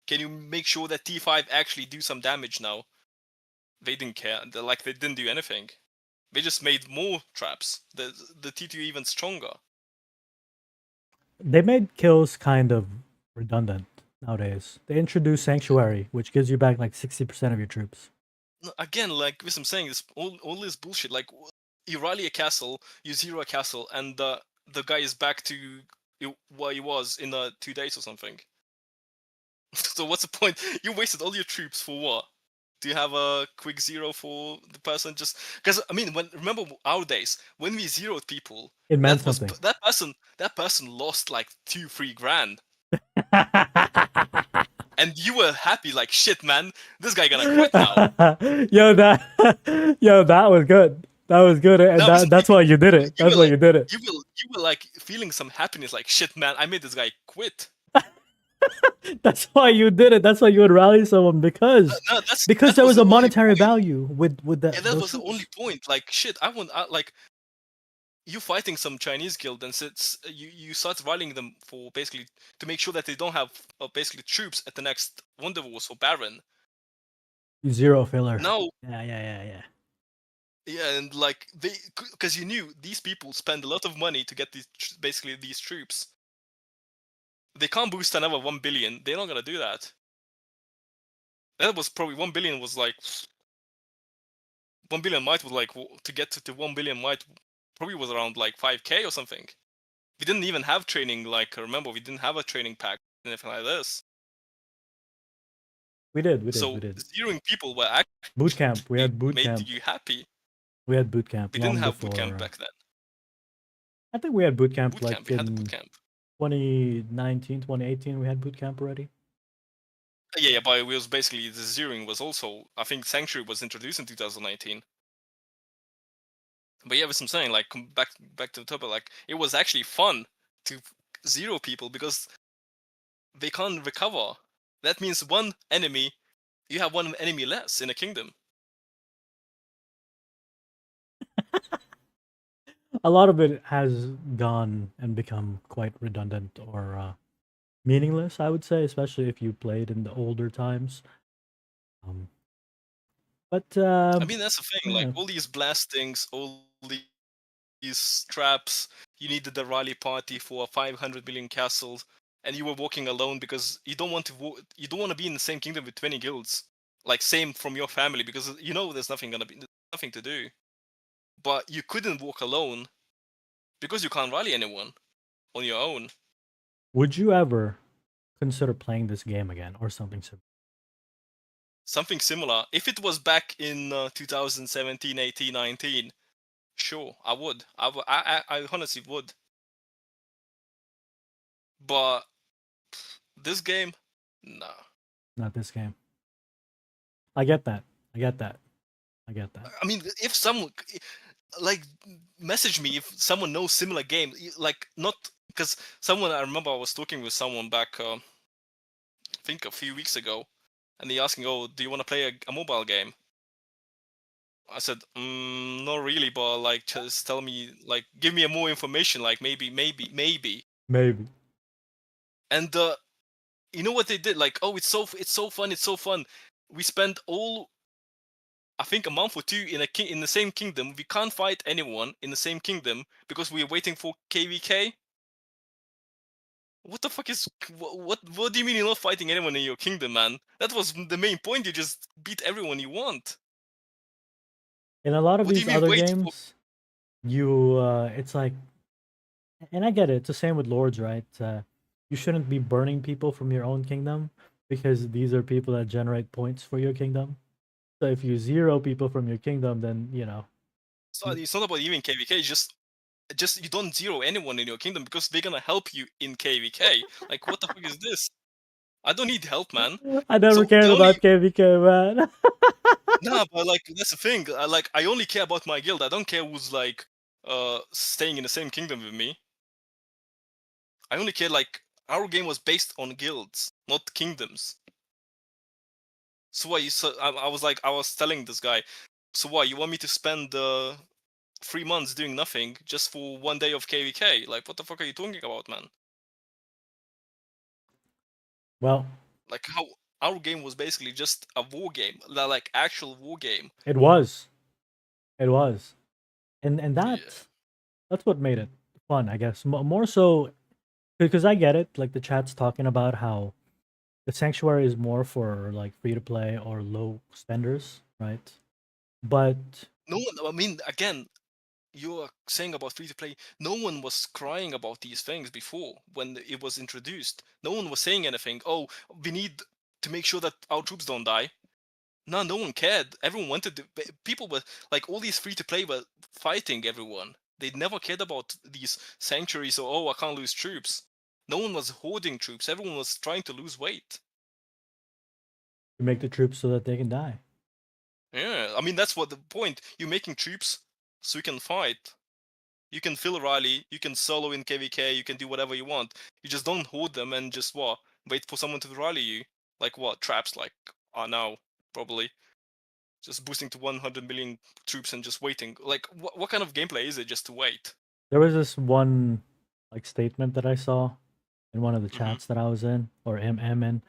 S2: Can you make sure that T5 actually do some damage now? They didn't care. They didn't do anything. They just made more traps. The T2 even stronger.
S1: They made kills kind of redundant nowadays. They introduced Sanctuary, which gives you back like 60% of your troops.
S2: Again, like this, I'm saying this all this bullshit. Like, you rally a castle, you zero a castle, and the guy is back to where he was in 2 days or something. So what's the point? You wasted all your troops for what? Do you have a quick zero for the person? Just because, I mean, remember our days when we zeroed people,
S1: it meant something.
S2: That person lost like 2-3 grand. And you were happy, like, shit, man, this guy gonna quit now.
S1: Yo, that was good. That was good, and that's why you did it. That's why you did it.
S2: You were like feeling some happiness, like, shit, man, I made this guy quit.
S1: That's why you did it. That's why you would rally someone because there was a monetary value with that.
S2: Yeah, that was the only point. Like, shit, like, you fighting some Chinese guild and you start rallying them for basically to make sure that they don't have basically troops at the next Wonder Wars or Baron.
S1: Zero filler.
S2: No.
S1: Yeah.
S2: Yeah, and like because you knew these people spend a lot of money to get these troops. They can't boost another 1 billion. They're not gonna do that. That was probably 1 billion was like 1 billion might was like to get to 1 billion might probably was around like 5k or something. We didn't even have training. Like, remember, we didn't have a training pack, anything like this.
S1: We did.
S2: So zeroing people were actually
S1: Boot camp. We had boot
S2: made
S1: camp.
S2: you happy.
S1: We had boot camp
S2: We
S1: long
S2: didn't have
S1: before.
S2: boot camp back then.
S1: I think we had boot camp
S2: We had the boot camp.
S1: 2019, 2018. We had boot camp already.
S2: Yeah, but it was basically the zeroing was also. I think Sanctuary was introduced in 2019. But yeah, as I'm saying, like back to the topic, like it was actually fun to zero people because they can't recover. That means one enemy, you have one enemy less in a kingdom.
S1: A lot of it has gone and become quite redundant or meaningless, I would say, especially if you played in the older times. But
S2: I mean, that's the thing.
S1: yeah.
S2: Like all these blastings, all these traps. You needed the rally party for 500 million castles, and you were walking alone because you don't want to. You don't want to be in the same kingdom with 20 guilds, like same from your family, because you know there's nothing to do. But you couldn't walk alone because you can't rally anyone on your own.
S1: Would you ever consider playing this game again or something similar?
S2: Something similar. If it was back in 2017, 18, 19, sure, I would. I honestly would. But this game, nah.
S1: Not this game. I get that. I get that.
S2: I mean, if someone like message me if someone knows similar game, like not because someone I remember I was talking with someone back, I think a few weeks ago, and they asking, "Oh, do you want to play a mobile game?" I said, "Not really, but like just tell me, like give me more information, like maybe."
S1: Maybe.
S2: And you know what they did? Like, oh, it's so fun. We spent all I think a month or two in the same kingdom. We can't fight anyone in the same kingdom because we're waiting for KVK. What the fuck is what do you mean you're not fighting anyone in your kingdom, man? That was the main point. You just beat everyone you want.
S1: In a lot of
S2: What do you
S1: these
S2: mean
S1: other
S2: wait
S1: games, you it's like, and I get it. It's the same with lords, right? You shouldn't be burning people from your own kingdom because these are people that generate points for your kingdom. So if you zero people from your kingdom, then
S2: So it's not about even KVK. It's just you don't zero anyone in your kingdom because they're gonna help you in KVK. Like what the fuck is this? I don't need help, man.
S1: I never
S2: So
S1: cared
S2: the only
S1: about KVK, man.
S2: nah, but like that's the thing. I only care about my guild. I don't care who's like staying in the same kingdom with me. I only care like our game was based on guilds, not kingdoms. So what? I was telling this guy. So what? You want me to spend 3 months doing nothing just for 1 day of KVK? Like what the fuck are you talking about, man?
S1: Well,
S2: Like how our game was basically just a war game, like actual war game.
S1: it was, and
S2: Yeah.
S1: that's what made it fun, I guess. More so because I get it. Like the chat's talking about how the sanctuary is more for like free to play or low spenders, right? But
S2: No one. I mean, again, you're saying about free to play. No one was crying about these things before when it was introduced. No one was saying anything. Oh, we need to make sure that our troops don't die. No one cared. Everyone wanted to. People were like all these free to play were fighting everyone. They never cared about these sanctuaries or oh I can't lose troops. No one was hoarding troops. Everyone was trying to lose weight.
S1: to make the troops so that they can die.
S2: Yeah, I mean that's what the point. You're making troops so you can fight. You can fill a rally. You can solo in KVK. You can do whatever you want. You just don't hoard them and just what wait for someone to rally you. Like what traps like are now probably. Just boosting to 100 million troops and just waiting. Like, what kind of gameplay is it just to wait?
S1: There was this one like statement that I saw in one of the
S2: Mhm.
S1: chats that I was in or am in.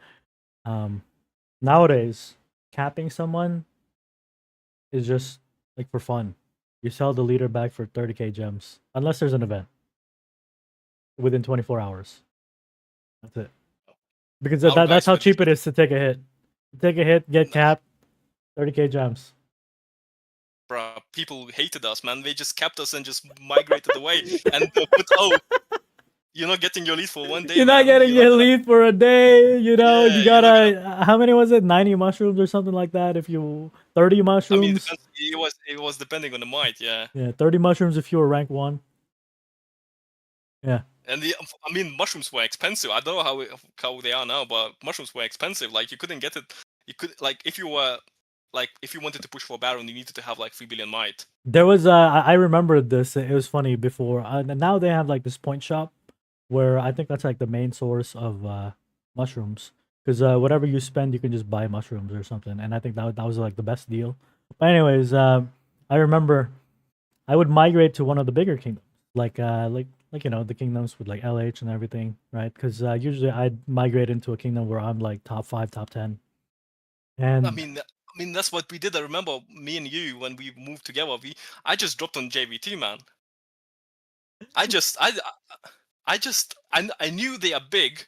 S1: Nowadays, capping someone is just like for fun. You sell the leader back for 30k gems unless there's an event within 24 hours. That's it. Because
S2: Our
S1: that's
S2: guys
S1: how
S2: were
S1: cheap it
S2: just
S1: is to take a hit. Take a hit, get
S2: nah,
S1: capped, 30k gems.
S2: bruh, people hated us, man. They just capped us and just migrated away and put oh You're not getting your lead for one day,
S1: You're not
S2: man.
S1: getting
S2: You're not
S1: your
S2: gonna.
S1: lead for a day. You know,
S2: Yeah,
S1: you
S2: you're not gonna.
S1: gotta. How many was it? 90 mushrooms or something like that. If you 30
S2: I mean, it
S1: mushrooms.
S2: depends. It was depending on the might, yeah.
S1: Yeah, 30 mushrooms if you were rank 1. Yeah.
S2: And I mean, mushrooms were expensive. I don't know how they are now, but mushrooms were expensive. Like you couldn't get it. You could like if you wanted to push for a baron, you needed to have like 3 billion might.
S1: There was I remembered this. It was funny before. And now they have like this point shop where I think that's like the main source of mushrooms, because whatever you spend, you can just buy mushrooms or something. And I think that was like the best deal. But anyways, I remember I would migrate to one of the bigger kingdoms, like you know, the kingdoms with like LH and everything, right? Because usually I'd migrate into a kingdom where I'm like top 5, top 10,
S2: I
S1: and
S2: mean, that's what we did. I remember me and you when we moved together. I just dropped on JVT, man. I just, I knew they are big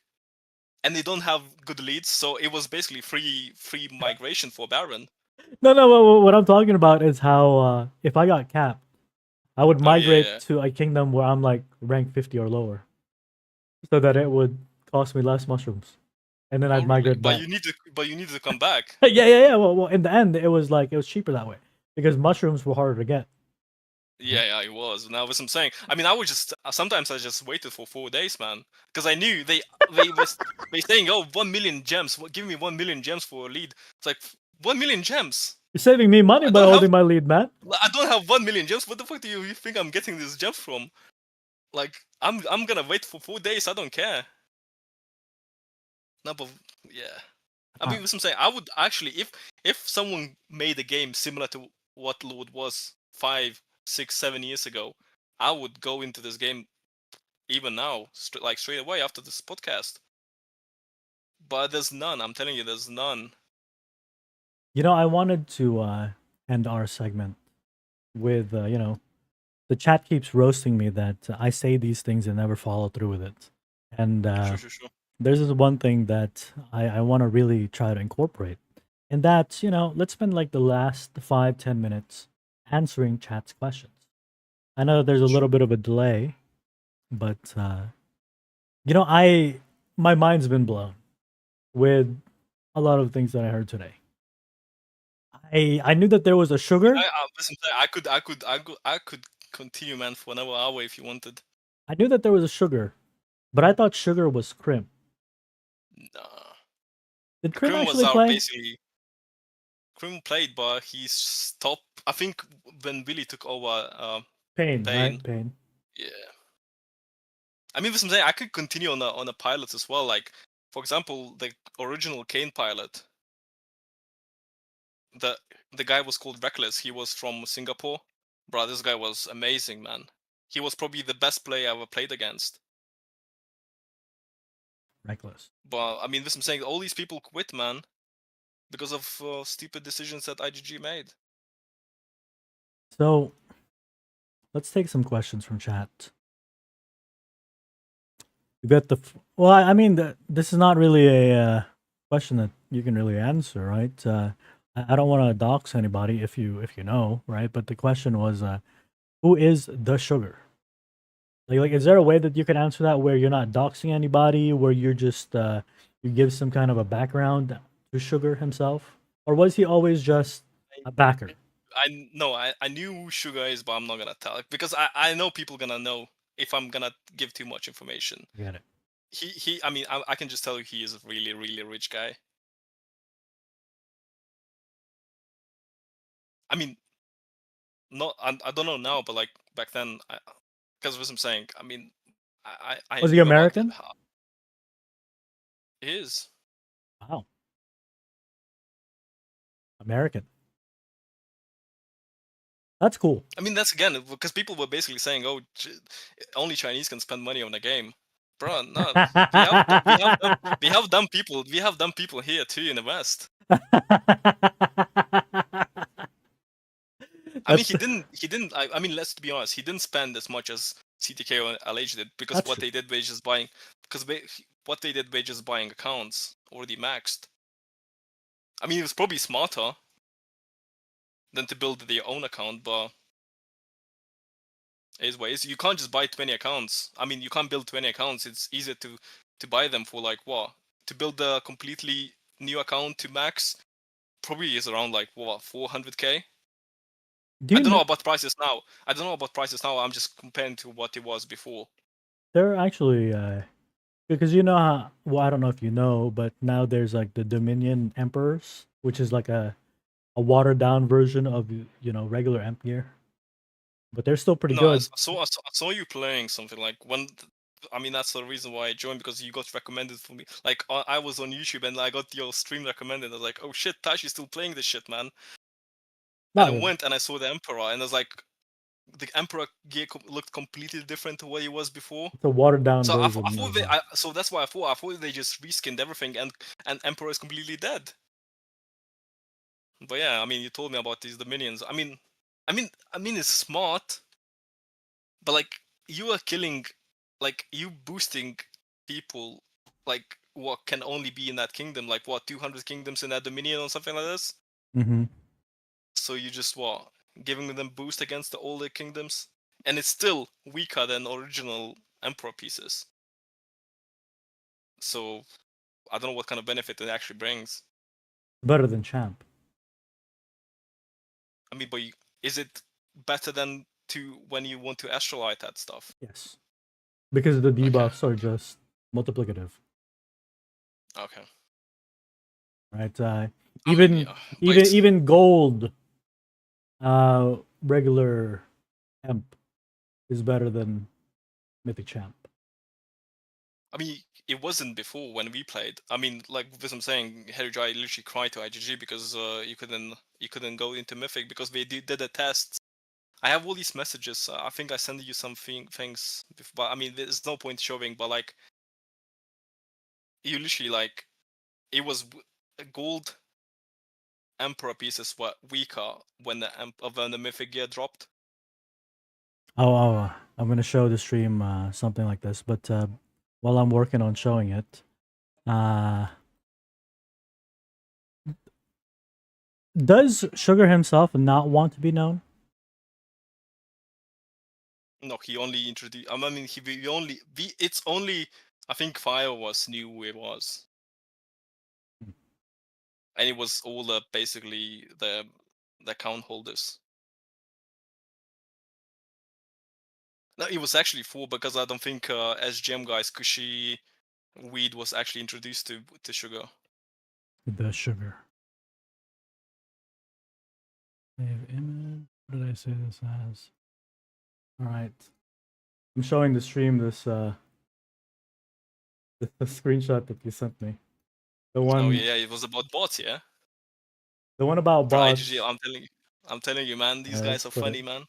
S2: and they don't have good leads, so it was basically free migration for Baron.
S1: no, what I'm talking about is how if I got capped, I would
S2: Oh yeah,
S1: migrate
S2: yeah.
S1: to a kingdom where I'm like rank 50 or lower, so that it would cost me less mushrooms, and then
S2: Oh
S1: I'd
S2: really?
S1: migrate back.
S2: But you need to come back.
S1: Yeah. Well, in the end, it was cheaper that way because mushrooms were harder to get.
S2: Yeah, it was. Now, what I'm saying, I mean, I was just sometimes I just waited for 4 days, man, because I knew they saying, oh, 1 million gems. Give me 1 million gems for a lead. It's like 1 million gems.
S1: You're saving me money
S2: I
S1: by
S2: don't have
S1: holding my lead, man.
S2: I don't have 1 million gems. What the fuck do you think I'm getting these gems from? Like I'm gonna wait for 4 days. I don't care. No, but yeah. I mean, what I'm saying, I would actually, if someone made a game similar to what Lord was 5, 6, 7 years ago, I would go into this game even now, like straight away after this podcast. But there's none. I'm telling you, there's none.
S1: You know, I wanted to end our segment with you know, the chat keeps roasting me that I say these things and never follow through with it. And
S2: Sure.
S1: there's this one thing that I want to really try to incorporate. And that's, you know, let's spend like the last 5-10 minutes answering chat's questions. I know there's a little bit of a delay, but you know, my mind's been blown with a lot of things that I heard today. I knew that there was a sugar.
S2: Listen, I could continue, man, for another hour if you wanted.
S1: I knew that there was a sugar, but I thought sugar was Crim.
S2: Nah.
S1: Did Crim
S2: Krim was
S1: actually
S2: our
S1: play?
S2: basically. Krim played, but he's stopped. I think when Billy took over,
S1: Pain,
S2: Bane.
S1: right? Pain.
S2: Yeah. I mean, I'm saying I could continue on the pilots as well. Like, for example, the original Kane pilot. The guy was called Reckless. He was from Singapore. Bro, this guy was amazing, man. He was probably the best player I ever played against.
S1: Reckless.
S2: But I mean, I'm saying all these people quit, man, because of stupid decisions that IGG made.
S1: So let's take some questions from chat. You got the well. I mean, this is not really a question that you can really answer, right? I don't want to dox anybody if you know, right? But the question was, who is the sugar? Like, is there a way that you can answer that where you're not doxing anybody, where you're just you give some kind of a background to Sugar himself, or was he always just a backer?
S2: I knew who Sugar is, but I'm not gonna tell because I know people gonna know if I'm gonna give too much information.
S1: Get it?
S2: I mean, I can just tell you he is a really really rich guy. I mean, not I don't know now, but like back then, because what I'm saying, I mean, I
S1: Was he
S2: knew about
S1: American?
S2: how he is.
S1: Wow, American. That's cool.
S2: I mean, that's again because people were basically saying, "Oh, only Chinese can spend money on a game." Bro, no, we have dumb people. We have dumb people here too in the West. I mean,
S1: That's
S2: he didn't. I mean, let's be honest. He didn't spend as much as CTK or LH did because
S1: that's
S2: what
S1: true.
S2: they did was just buying. Because what they did was just buying accounts already maxed. I mean, it was probably smarter than to build their own account, but Is ways. You can't just buy 20 accounts. I mean, you can't build 20 accounts. It's easier to buy them for like what? To build a completely new account to max probably is around like what 400k.
S1: Do
S2: I
S1: you
S2: don't know
S1: know
S2: about prices now. I don't know about prices now. I'm just comparing to what it was before.
S1: there are actually because you know how, well, I don't know if you know, but now there's like the Dominion Emperors, which is like a watered down version of regular Emp gear, but they're still pretty
S2: No,
S1: good.
S2: I saw you playing something like when. I mean, that's the reason why I joined, because you got recommended for me. Like I was on YouTube and I got your stream recommended. I was like, oh shit, Tashi's still playing this shit, man. And I
S1: No,
S2: went and I saw the Emperor, and I was like, the Emperor gear looked completely different to what he was before.
S1: it's a watered down
S2: So I
S1: version
S2: thought
S1: of.
S2: they, so that's why I thought they just reskinned everything, and Emperor is completely dead. But yeah, I mean, you told me about these Dominions. I mean, it's smart, but like you are killing, like you boosting people, like what can only be in that kingdom, like what 200 kingdoms in that Dominion or something like this.
S1: Mm-hmm.
S2: So you just what giving them boost against the older kingdoms, and it's still weaker than original Emperor pieces. So I don't know what kind of benefit it actually brings.
S1: Better than Champ.
S2: I mean, but is it better than to when you want to Astrolite that stuff?
S1: Yes, because the
S2: Okay,
S1: debuffs are just multiplicative,
S2: okay.
S1: right?
S2: I mean,
S1: Even
S2: yeah, but
S1: even even gold, regular Emp is better than Mythic Champ.
S2: I mean, it wasn't before when we played. I mean, like what I'm saying, Harry Jai literally cried to IGG because you couldn't go into Mythic because they did a test. I have all these messages. I think I sent you some things, but I mean, there's no point showing. But like, you literally like, it was a gold Emperor pieces were weaker when when the Mythic gear dropped.
S1: I'm gonna show the stream something like this, but while I'm working on showing it, does Sugar himself not want to be known?
S2: No, he only introduced. I mean, it's only. I think Fire was knew who it was, and it was all the basically the account holders. No, it was actually 4 because I don't think SGM guys Kushi Weed was actually introduced to Sugar.
S1: The Sugar. Save image. What did I say this as? All right. I'm showing the stream this the screenshot that you sent me. The
S2: Oh
S1: one
S2: yeah, it was about bots, yeah.
S1: the one about
S2: Bro,
S1: bots.
S2: IGG, I'm telling you, man, these guys
S1: Let's
S2: are
S1: put it.
S2: funny, man.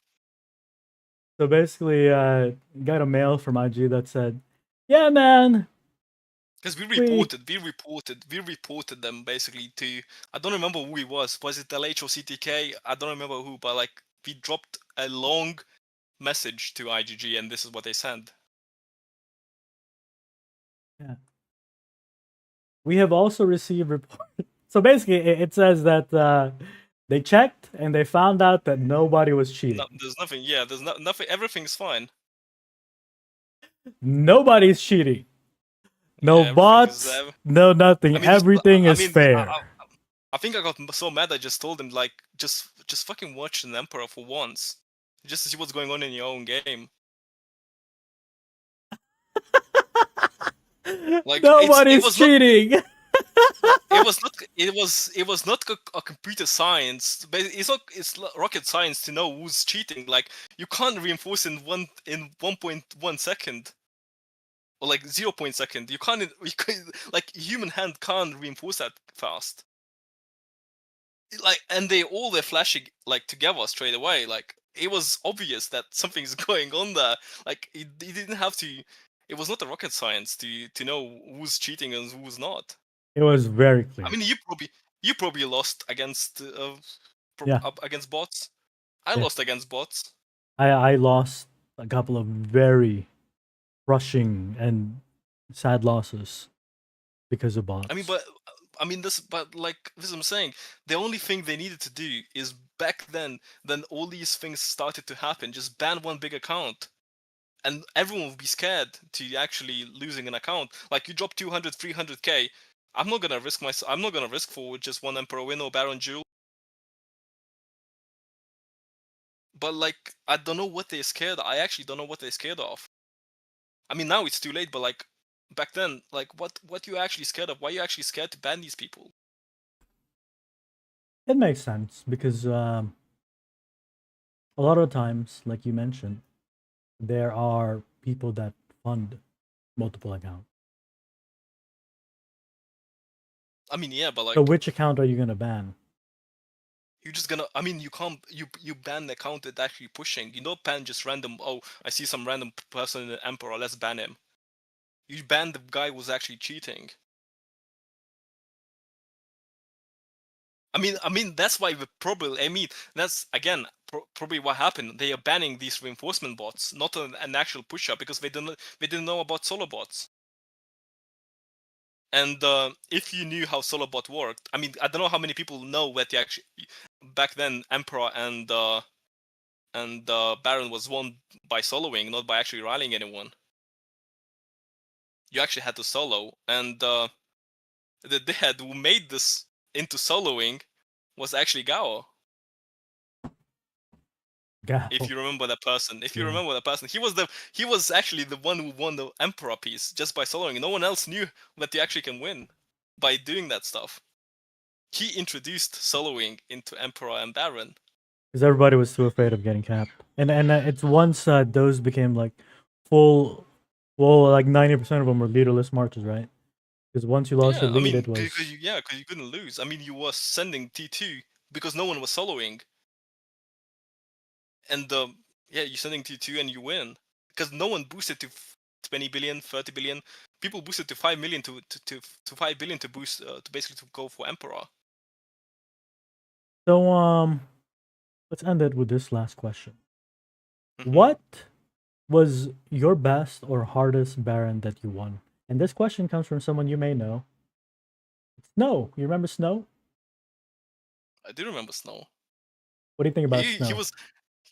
S1: So basically, got a mail from IG that said, "Yeah, man,
S2: Because we
S1: we
S2: reported them basically to. I don't remember who it was. Was it LH or CTK? I don't remember who, but like we dropped a long message to IGG, and this is what they sent.
S1: yeah, we have also received report." So basically, it says that they checked and they found out that nobody was cheating.
S2: No, there's nothing. Yeah, there's nothing. Everything's fine.
S1: Nobody's cheating. No
S2: Yeah, everything is.
S1: bots. No nothing.
S2: I mean, this,
S1: Everything
S2: I
S1: is
S2: mean,
S1: fair.
S2: I think I got so mad. I just told him like, just fucking watch an Emperor for once, just to see what's going on in your own game. Like it
S1: Nobody's
S2: was not.
S1: cheating.
S2: It was not a computer science, but it's rocket science to know who's cheating. Like you can't reinforce in 1.1 second or like 0.2. You can like human hand can't reinforce that fast. Like and they're flashing like together straight away. Like it was obvious that something's going on there. Like it didn't have to. It was not a rocket science to know who's cheating and who's not.
S1: It was very
S2: I
S1: clear.
S2: mean, you probably lost against
S1: Yeah,
S2: against bots. I
S1: yeah.
S2: lost against bots.
S1: I lost a couple of very crushing and sad losses because of
S2: I mean,
S1: bots.
S2: but I mean, but like this, I'm saying the only thing they needed to do is back then all these things started to happen. Just ban one big account, and everyone would be scared to actually losing an account. Like you drop 200, 300k. I'm not gonna risk I'm not gonna risk for just one Emperor win or Baron Jewel. But like, I don't know what they're scared. I actually don't know what they're scared of. I mean, now it's too late. But like back then, like what you actually scared of? Why are you actually scared to ban these people?
S1: It makes sense because a lot of times, like you mentioned, there are people that fund multiple accounts.
S2: I mean, yeah, but like
S1: So which account are you gonna ban?
S2: you're just gonna. I mean, you can't. You ban the account that's actually pushing. You don't ban just random. Oh, I see some random person in the Emperor. Let's ban him. You ban the guy who's actually cheating. I mean that's why the probably. I mean that's again probably what happened. They are banning these reinforcement bots, not an actual pusher, because they didn't know about solo bots. And if you knew how solo bot worked, I mean I don't know how many people know that you actually back then Emperor and Baron was won by soloing, not by actually rallying anyone. You actually had to solo, and the head who made this into soloing was actually Gao. If you remember that person, he was actually the one who won the Emperor piece just by soloing. No one else knew that you actually can win by doing that stuff. He introduced soloing into Emperor and Baron.
S1: Because everybody was too afraid of getting capped, and it's once those became like full, well, like 90% of them were leaderless marches, right? Because once you lost your
S2: Yeah, I
S1: lead,
S2: mean,
S1: it was
S2: because you couldn't lose. I mean, you were sending T2 because no one was soloing, and yeah, you're sending T2 and you win because no one boosted to 20 billion, 30 billion. People boosted to 5 million to 5 billion to boost to basically to go for Emperor.
S1: so. Let's end it with this last question.
S2: Mm-hmm.
S1: What was your best or hardest Baron that you won? And this question comes from someone you may know. Snow. You remember Snow?
S2: I do remember Snow.
S1: What do you think about
S2: He
S1: Snow?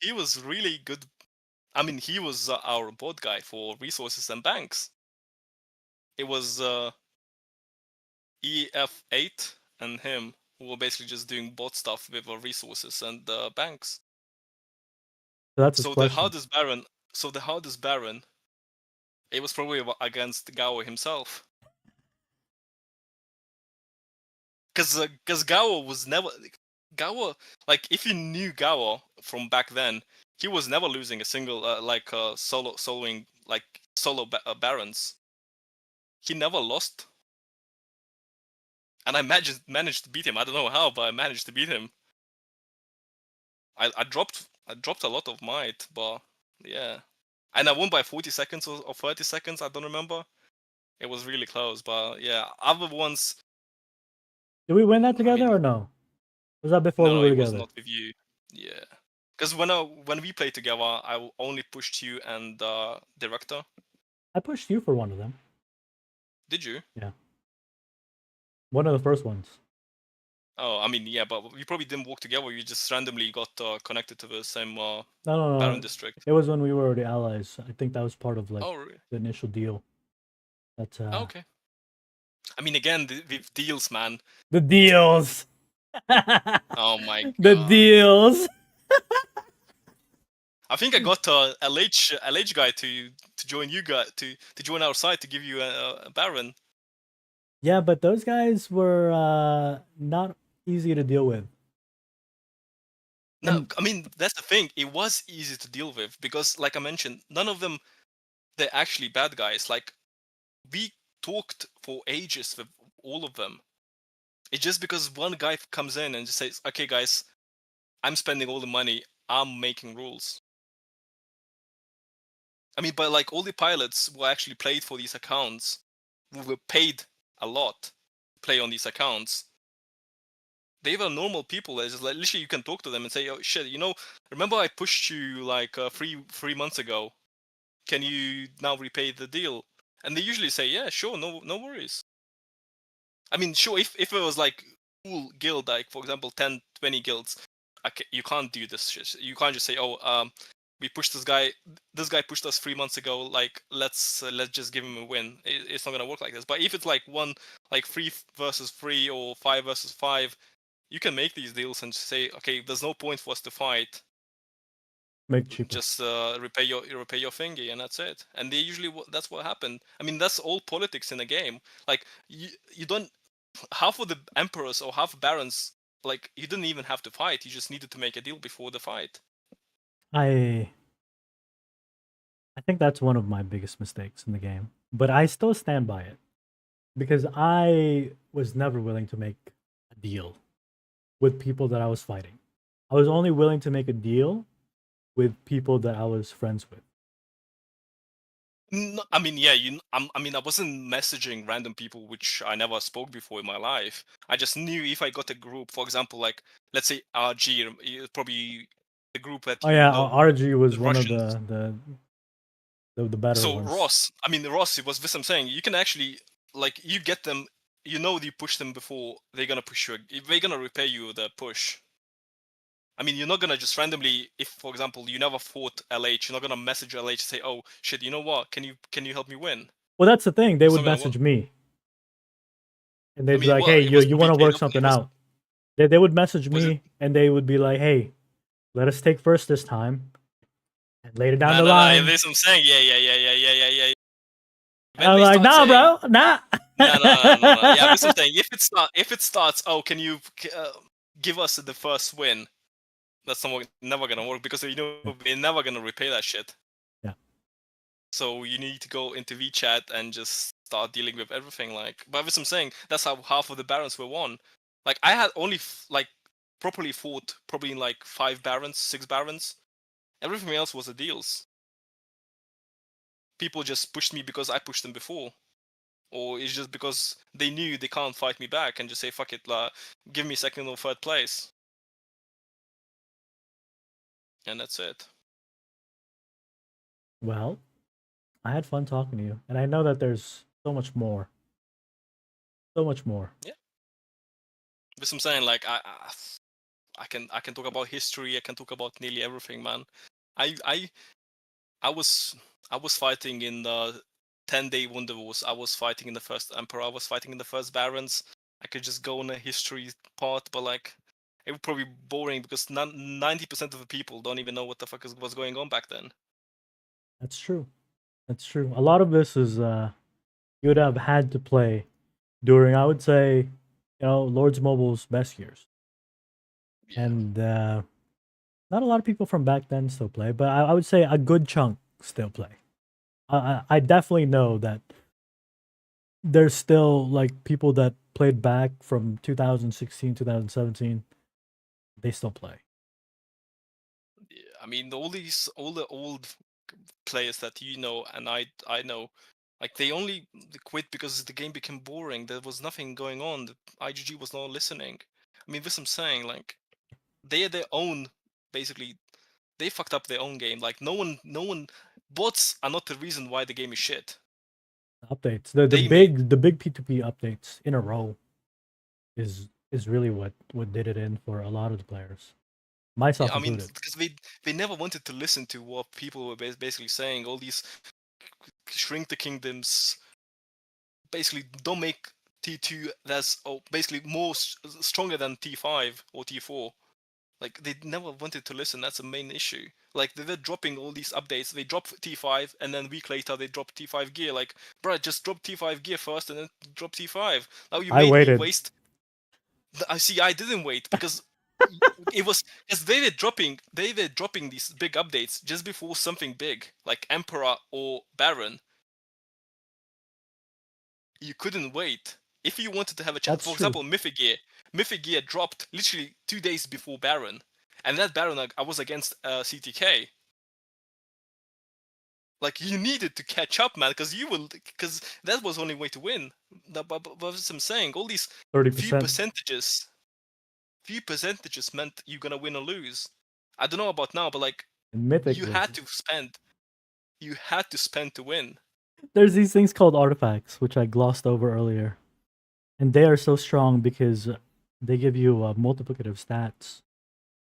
S2: he was really good. I mean, he was our bot guy for resources and banks. It was EF8 and him who were basically just doing bot stuff with resources and banks.
S1: So that's his
S2: So
S1: question.
S2: the hardest Baron, it was probably against Gao himself. Because Gao was never Gao. Like if you knew Gao from back then, he was never losing a single soloing like barons. He never lost, and I managed to beat him. I don't know how, but I managed to beat him. I dropped a lot of might, but yeah, and I won by 40 seconds or 30 seconds. I don't remember. It was really close, but yeah, other ones.
S1: Did we win that
S2: I
S1: together
S2: mean,
S1: or no? Was that before we
S2: no,
S1: were
S2: it was
S1: together?
S2: not with you. Yeah, because when we played together, I only pushed you and director.
S1: I pushed you for one of them.
S2: Did you?
S1: Yeah. One of the first ones.
S2: Oh, I mean, yeah, but we probably didn't work together. You just randomly got connected to the same
S1: No.
S2: Baron district.
S1: It was when we were already allies. I think that was part of like
S2: Oh, really?
S1: the initial deal. That's
S2: Oh, okay. I mean, again, the deals, man.
S1: the deals.
S2: Oh my
S1: The
S2: god.
S1: deals.
S2: I think I got LH guy to join you guys to join our side to give you a Baron.
S1: Yeah, but those guys were not easy to deal with.
S2: No,
S1: And
S2: I mean that's the thing. It was easy to deal with because, like I mentioned, none of them they're actually bad guys. Like we talked for ages with all of them. It's just because one guy comes in and just says, "Okay, guys, I'm spending all the money. I'm making rules." I mean, but like all the pilots who actually played for these accounts, who were paid a lot to play on these accounts, they were normal people. It's just like literally you can talk to them and say, "Oh shit, remember I pushed you like three months ago? Can you now repay the deal?" And they usually say, "Yeah, sure, no worries." I mean, sure, if it was like full guild, like for example 10, 20 guilds, you can't do this shit. You can't just say, oh, we pushed this guy. This guy pushed us 3 months ago. Like let's just give him a win. It's not gonna work like this. But if it's like one, like 3 versus 3 or 5 versus 5, you can make these deals and say, okay, there's no point for us to fight.
S1: Make it cheaper.
S2: Just repay your thingy, and that's it. And they usually that's what happened. I mean, that's all politics in a game. Like you don't, half of the emperors or half barons, like you didn't even have to fight. You just needed to make a deal before the fight.
S1: I think that's one of my biggest mistakes in the game, but I still stand by it because I was never willing to make a deal with people that I was fighting. I was only willing to make a deal with people that I was friends with.
S2: No, I mean, yeah, I mean, I wasn't messaging random people which I never spoke before in my life. I just knew if I got a group, for example, like let's say RG, probably the group that
S1: Oh
S2: you
S1: yeah,
S2: know,
S1: RG was
S2: the
S1: one of
S2: Russians.
S1: the better
S2: So
S1: ones.
S2: Ross, I mean Ross, it was this I'm saying. You can actually, like, you get them. You know, you push them before they're gonna push you. They're gonna repay you the push. I mean, you're not gonna just randomly, if for example you never fought LH, you're not gonna message LH and say, "Oh shit, you know what? Can you help me win?"
S1: Well, that's the thing. They
S2: It's
S1: would
S2: not gonna work.
S1: message me, and
S2: I
S1: they'd be
S2: mean,
S1: like,
S2: well,
S1: "Hey,
S2: it was
S1: you want to work
S2: communicated.
S1: something
S2: It was
S1: out?" They would message
S2: was it?
S1: me, and they would be like, "Hey, let us take first this time, and later down
S2: No,
S1: the
S2: no, no.
S1: line."
S2: This I'm saying. Yeah.
S1: And
S2: When
S1: I'm
S2: they
S1: like,
S2: start
S1: "Nah,
S2: saying,
S1: bro, nah."
S2: no. Yeah, this I'm saying. If it starts, oh, can you give us the first win? That's never gonna work because you know
S1: Yeah.
S2: we're never gonna repay that shit.
S1: Yeah.
S2: So you need to go into VChat and just start dealing with everything. Like, but as I'm saying, that's how half of the barons were won. Like, I had only like properly fought probably in like 5 barons, 6 barons. Everything else was the deals. People just pushed me because I pushed them before, or it's just because they knew they can't fight me back and just say fuck it, give me second or third place, and that's it.
S1: Well, I had fun talking to you, and I know that there's so much more. So much more.
S2: Yeah, this I'm saying. Like, I can talk about history. I can talk about nearly everything, man. I I I was fighting in the 10-day Wonder Wars. I was fighting in the first Emperor. I was fighting in the first Barons. I could just go on a history part, but like it would probably be boring because 90% of the people don't even know what the fuck was going on back then.
S1: That's true. That's true. A lot of this is you would have had to play during, I would say, Lords Mobile's best years.
S2: Yeah,
S1: And not a lot of people from back then still play, but I would say a good chunk still play. I definitely know that there's still like people that played back from 2016, 2017. They still play.
S2: yeah. I mean, all the old players that you know and I know, like they only quit because the game became boring. There was nothing going on. The IGG was not listening. I mean, this I'm saying, like they are their own, basically they fucked up their own game. Like no one, bots are not the reason why the game is shit.
S1: Updates. The
S2: They made,
S1: big P2P updates in a row is really what did it in for a lot of the players,
S2: yeah,
S1: myself
S2: I mean,
S1: included.
S2: because they never wanted to listen to what people were basically saying. All these shrink the kingdoms, basically don't make T2 that's basically more stronger than T5 or T4. Like they never wanted to listen. That's the main issue. Like they're dropping all these updates. They drop T5 and then a week later they drop T5 gear. Like, bro, just drop T5 gear first and then drop T5. Now you
S1: I
S2: made me
S1: waited.
S2: waste. I see. I didn't wait because it was because they were dropping these big updates just before something big like Emperor or Baron. You couldn't wait. If you wanted to have a chat,
S1: That's
S2: for
S1: true.
S2: example, Mythic Gear dropped literally 2 days before Baron, and that Baron I was against CTK. Like you needed to catch up, man, because that was the only way to win. But what I'm saying, all these few
S1: 30%.
S2: percentages, meant you're gonna win or lose. I don't know about now, but like
S1: And Mythic
S2: you
S1: was
S2: had to spend, to win.
S1: there's these things called artifacts, which I glossed over earlier. and they are so strong because they give you multiplicative stats.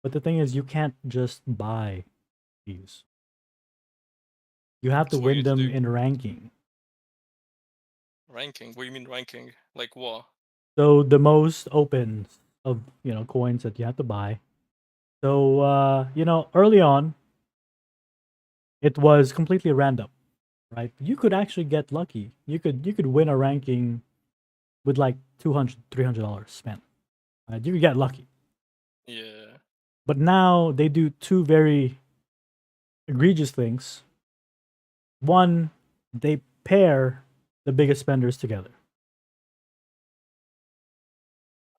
S1: But the thing is, you can't just buy these. You have to
S2: So what you
S1: win
S2: need to
S1: them
S2: do?
S1: in ranking.
S2: Ranking? What do you mean ranking? Like what?
S1: So the most open of coins that you have to buy. So early on, it was completely random, right? You could actually get lucky. You could win a ranking with like $200, $300 spent. Right? You could get lucky.
S2: Yeah.
S1: But now they do two very egregious things. One, they pair the biggest spenders together.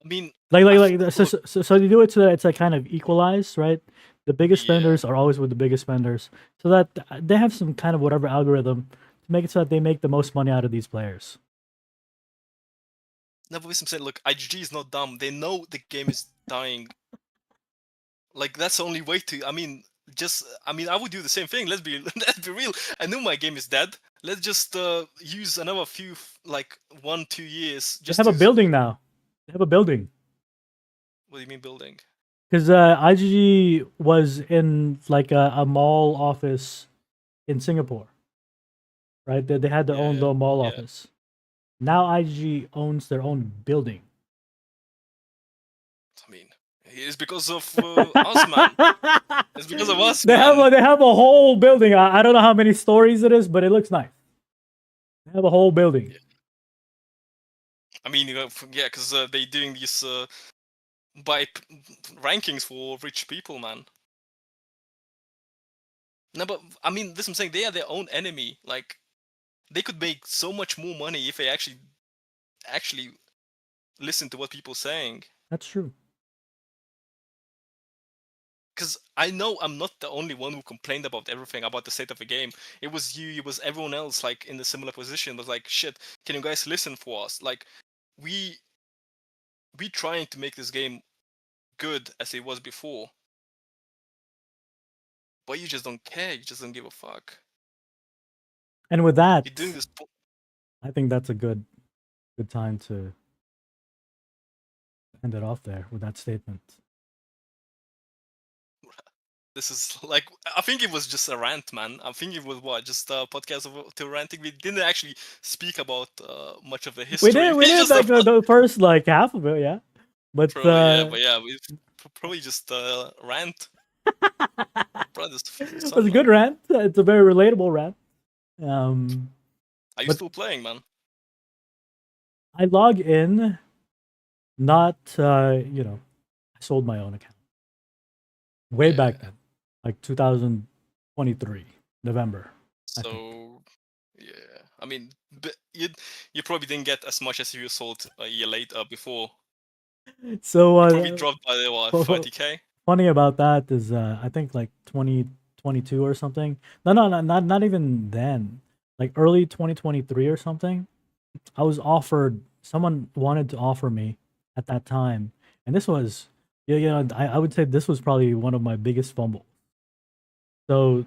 S2: I mean,
S1: So you do it so that it's like kind of equalized, right? The biggest
S2: yeah.
S1: spenders are always with the biggest spenders, so that they have some kind of whatever algorithm to make it so that they make the most money out of these players.
S2: No, but I'm saying, look, IGG is not dumb. They know the game is dying. Like that's the only way to. I mean, I would do the same thing. Let's be real. I know my game is dead. Let's just use another few, like 1-2 years,
S1: They
S2: just
S1: have a
S2: to.
S1: building now. They have a building
S2: What do you mean building?
S1: because IGG was in like a mall office in Singapore, right? They had their own
S2: Yeah,
S1: little mall
S2: yeah.
S1: office. Now IGG owns their own building.
S2: I mean, it's because of us, man. It's because of us,
S1: They have
S2: man.
S1: a whole building. I don't know how many stories it is, but it looks nice. They have a whole building.
S2: Yeah. I mean, yeah, because they doing these by rankings for rich people, man. No, but I mean, this I'm saying, they are their own enemy. Like, they could make so much more money if they actually listen to what people saying.
S1: That's true.
S2: Because I know I'm not the only one who complained about everything about the state of the game. It was you, it was everyone else, like in a similar position. Was like, shit, can you guys listen for us? Like, we trying to make this game good as it was before, but you just don't care. You just don't give a fuck.
S1: And with that,
S2: You're doing this.
S1: I think that's a good time to end it off there with that statement.
S2: This is like, I think it was just a rant, man. I think it was what, just a podcast to ranting. We didn't actually speak about much of the history.
S1: We did
S2: Just
S1: like the first like half of it, yeah. But
S2: probably, yeah, but yeah, we probably just rant. Bro, this
S1: it was a
S2: fun,
S1: good
S2: man.
S1: rant. It's a very relatable rant.
S2: Are you
S1: but
S2: still playing, man?
S1: I log in, not I sold my own account way
S2: Yeah.
S1: back then, like 2023 November. I think.
S2: So yeah, I mean, you probably didn't get as much as you sold a year later before.
S1: So
S2: You probably dropped by what, 30K?
S1: funny about that is I think like 2022 or something. No, not even then. Like early 2023 or something. I was offered. Someone wanted to offer me at that time, and this was I would say this was probably one of my biggest fumbles. So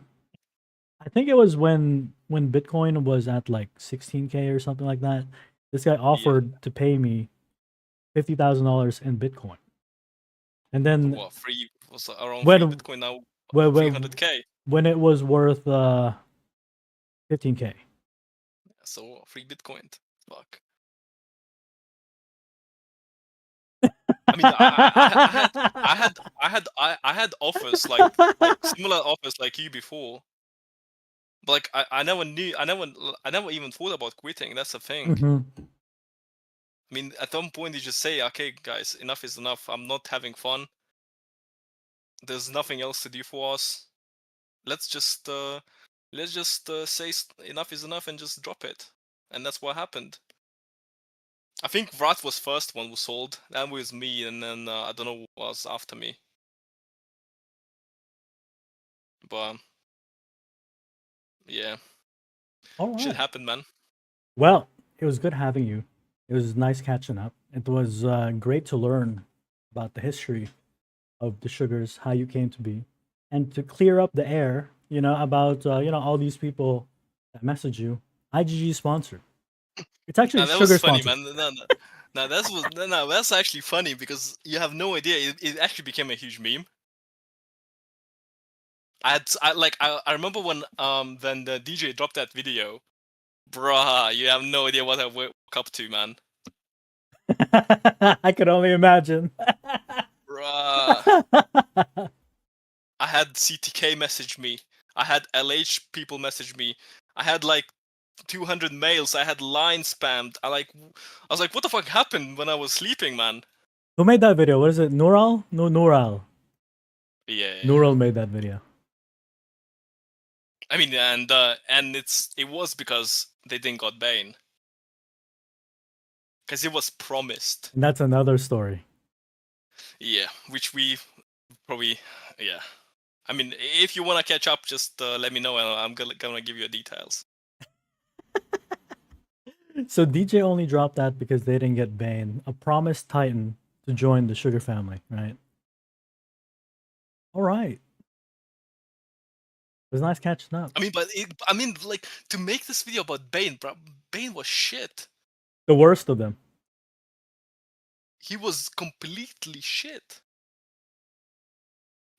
S1: I think it was when Bitcoin was at like 16K or something like that. This guy
S2: Yeah.
S1: offered to pay me $50,000 in Bitcoin, and then
S2: What, free was around free
S1: when
S2: Bitcoin now,
S1: when
S2: 300K.
S1: when it was worth 15K.
S2: So free Bitcoin. Fuck. I mean, I had offers like similar offers like you before, but like I never knew, I never even thought about quitting. That's the thing.
S1: Mhm.
S2: I mean, at some point you just say, okay, guys, enough is enough. I'm not having fun. There's nothing else to do for us. Let's just say enough is enough and just drop it. And that's what happened. I think Vrat was first one who sold. Then was me, and then I don't know who was after me. But yeah,
S1: All
S2: shit
S1: right.
S2: happened, man.
S1: Well, it was good having you. It was nice catching up. It was great to learn about the history of the sugars, how you came to be, and to clear up the air, about all these people that message you. IGG sponsored. It's actually
S2: Nah, that was
S1: sugar
S2: funny,
S1: sponsored.
S2: man. No, no. Now that's actually funny because you have no idea. It actually became a huge meme. I remember when the DJ dropped that video, bruh. You have no idea what I woke up to, man.
S1: I could only imagine.
S2: Bruh. I had CTK message me. I had LH people message me. I had like 200 mails. I had line spammed. I was like, what the fuck happened when I was sleeping, man?
S1: Who made that video? What is it? Nural? No, Nural.
S2: Yeah.
S1: Nural made that video.
S2: I mean, and it was because they didn't got Bane. Because it was promised.
S1: And that's another story.
S2: Yeah, which we probably, yeah. I mean, if you want to catch up, just let me know and I'm gonna give you the details.
S1: So DJ only dropped that because they didn't get Bane, a promised Titan to join the Sugar family, right? All right. It was nice catching up.
S2: I mean, like, to make this video about Bane, bro, Bane was shit.
S1: The worst of them.
S2: He was completely shit.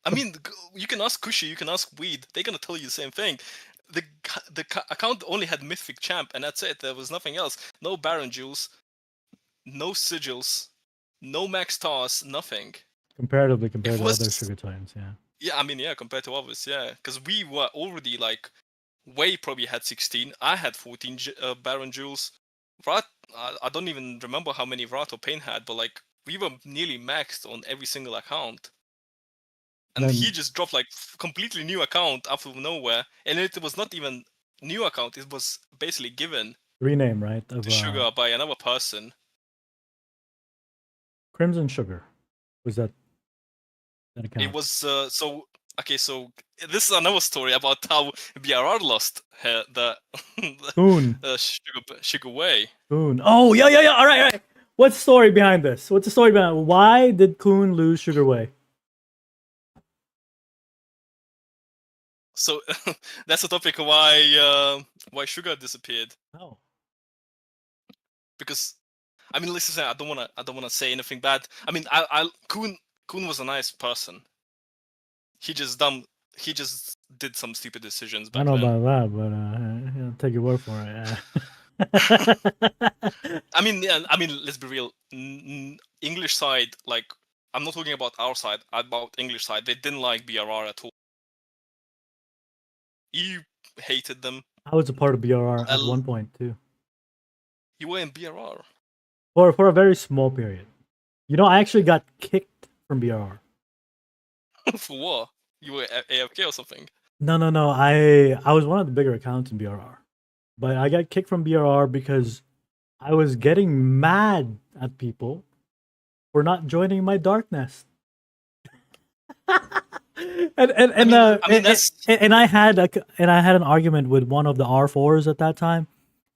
S2: I mean, you can ask Kushi, you can ask Weed. They're gonna tell you the same thing. The account only had Mythic Champ, and that's it. There was nothing else. No Baron Jewels, no Sigils, no Max Stars, nothing.
S1: Comparatively compared to other Sugar Titans, yeah.
S2: Yeah, I mean, yeah, compared to others, yeah. Because we were already, like, Way probably had 16. I had 14 Baron Jewels. Rat, I don't even remember how many Rat or Pain had, but, like, we were nearly maxed on every single account. And
S1: Then,
S2: he just dropped like completely new account out of nowhere, and it was not even new account. It was basically given
S1: rename, right? Of
S2: to Sugar by another person.
S1: Crimson Sugar was that account?
S2: It was so okay. So this is another story about how BRR lost the
S1: Coon.
S2: Sugar Way.
S1: Coon. Oh yeah. All right. What's the story behind this? What's the story behind it? Why did Coon lose Sugar Way?
S2: So that's the topic why Sugar disappeared.
S1: Oh.
S2: Because I mean, listen, I don't wanna say anything bad. I mean, Coon was a nice person. He just did some stupid decisions back then.
S1: I don't know about that, but I'll take your word for it.
S2: I mean, let's be real. English side, like, I'm not talking about our side. About English side, they didn't like BRR at all. You hated them.
S1: I was a part of BRR at one point too.
S2: You were in BRR
S1: for a very small period. You know, I actually got kicked from BRR.
S2: For what? You were AFK or something?
S1: No. I was one of the bigger accounts in BRR, but I got kicked from BRR because I was getting mad at people for not joining my dark nest. and I had an argument with one of the R4s at that time.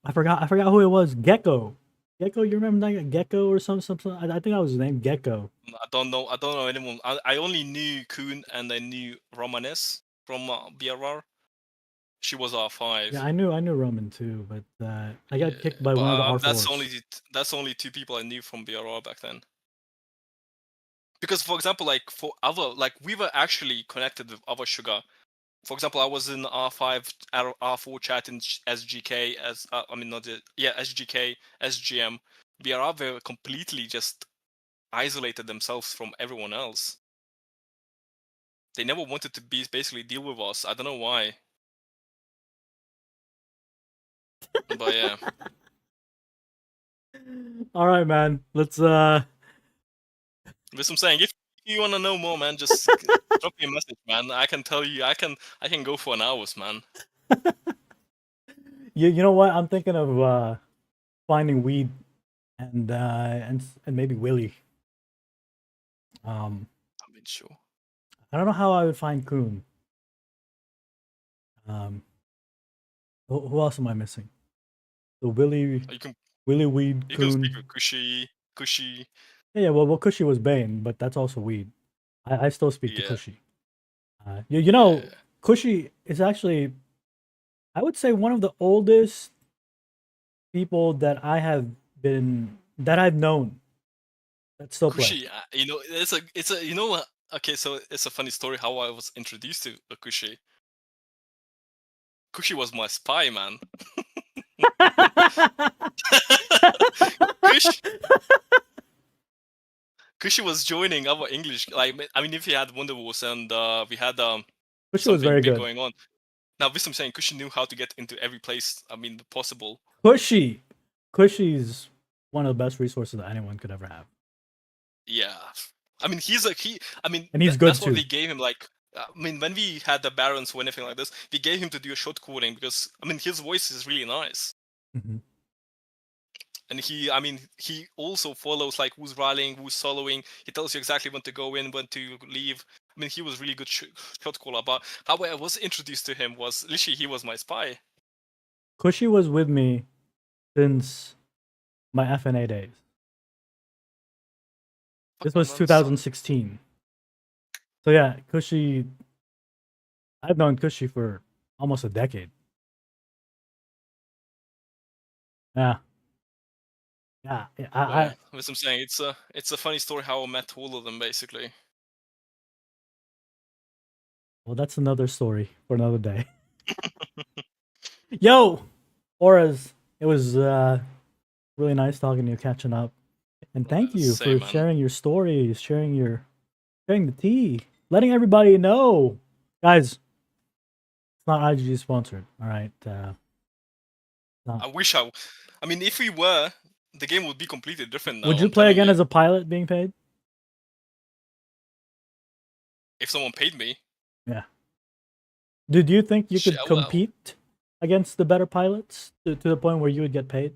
S1: I forgot who it was. Gecko, you remember that Gecko or something? I think that was his name, Gecko.
S2: I don't know anyone. I only knew Kuhn and I knew Romanes from BRR. She was R5.
S1: Yeah, I knew Roman too, but I got kicked by one of the R4s.
S2: That's only two people I knew from BRR back then. Because, for example, like for other, like we were actually connected with other Sugar. For example, I was in R5, R4 chat in SGK as SGK, SGM. BRR were completely just isolated themselves from everyone else. They never wanted to basically deal with us. I don't know why. But yeah.
S1: All right, man. Let's
S2: That's what I'm saying. If you want to know more, man, just drop me a message, man. I can tell you. I can go for an hours, man.
S1: you know what? I'm thinking of finding Weed and maybe Willie. I mean,
S2: sure.
S1: I don't know how I would find Coon. Who else am I missing? So Willie. Willie, Weed,
S2: you
S1: Coon.
S2: can speak with Cushy.
S1: Yeah. Well, Cushy was Bane, but that's also Weed. I still speak to Cushy. You know, Cushy is actually, I would say, one of the oldest people that I have been that I've known that still play.
S2: Kushi, it's a, you know what? Okay, so it's a funny story how I was introduced to Kushi. Kushi was my spy, man. Kush, Kushi was joining our English. Like, I mean, if he had Wonder Wars and we had
S1: Kushi was
S2: something
S1: very
S2: big
S1: good.
S2: going on. Now, this I'm saying, Kushi knew how to get into every place. I mean, possible.
S1: Kushi's one of the best resources that anyone could ever have,
S2: Yeah, I mean, I mean,
S1: and he's good
S2: that's what
S1: too.
S2: we gave him. Like, I mean, when we had the Barons or anything like this, we gave him to do a shot calling because I mean, his voice is really nice.
S1: Mhm.
S2: And I mean, he also follows like who's rallying, who's soloing. He tells you exactly when to go in, when to leave. I mean, he was really good shot caller. But how I was introduced to him was literally he was my spy.
S1: Kushi was with me since my FNA days. This
S2: Fuck,
S1: was
S2: man,
S1: 2016. So yeah, Kushi. I've known Kushi for almost a decade. Yeah. Yeah,
S2: Well, as I'm saying, it's a funny story how I met all of them basically.
S1: well, that's another story for another day. Yo, Auras, it was really nice talking to you, catching up, and thank you
S2: Same,
S1: for
S2: man.
S1: sharing your stories, sharing the tea, letting everybody know, guys. It's not IGG sponsored, all right.
S2: I wish I mean, if we were, the game would be completely different now.
S1: Would you
S2: I'm
S1: play
S2: telling
S1: again
S2: you.
S1: as a pilot being paid?
S2: If someone paid me,
S1: Yeah. Did you think you
S2: shit,
S1: could
S2: well,
S1: compete against the better pilots to the point where you would get paid?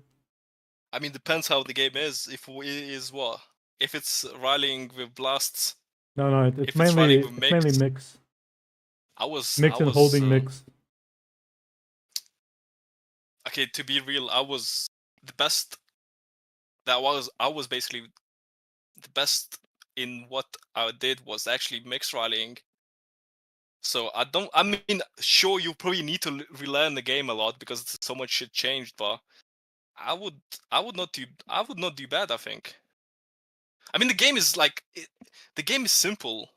S2: I mean, depends how the game is. If it is what? If it's rallying with blasts,
S1: No,
S2: if it's rallying with
S1: it's mainly
S2: mix,
S1: mix,
S2: I
S1: mix and
S2: was
S1: holding mix.
S2: okay. To be real, I was the best. I was basically the best in what I did was actually mix rallying. So I mean, sure, you probably need to relearn the game a lot because so much shit changed. But I would, I would not do bad. I think. I mean, the game is like, the game is simple.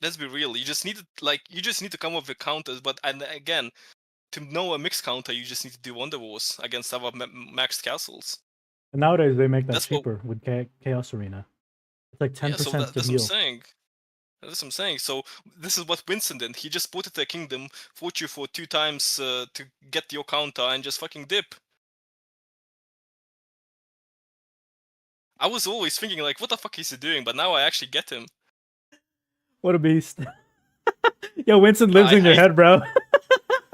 S2: Let's be real. You just need to you just need to come up with counters. But and again, to know a mixed counter, you just need to do Wonder Wars against our maxed castles.
S1: And nowadays they make that
S2: That's what.
S1: cheaper with Chaos Arena. It's like
S2: Yeah. So
S1: 10% the
S2: that's what I'm
S1: deal.
S2: saying. That's what I'm saying. So this is what Winston did. He just put it a kingdom, fought you for 2 times to get your counter, and just fucking dip. I was always thinking like, what the fuck is he doing? But now I actually get him.
S1: What a beast. Yo, Winston
S2: Bro,
S1: lives in your head, bro.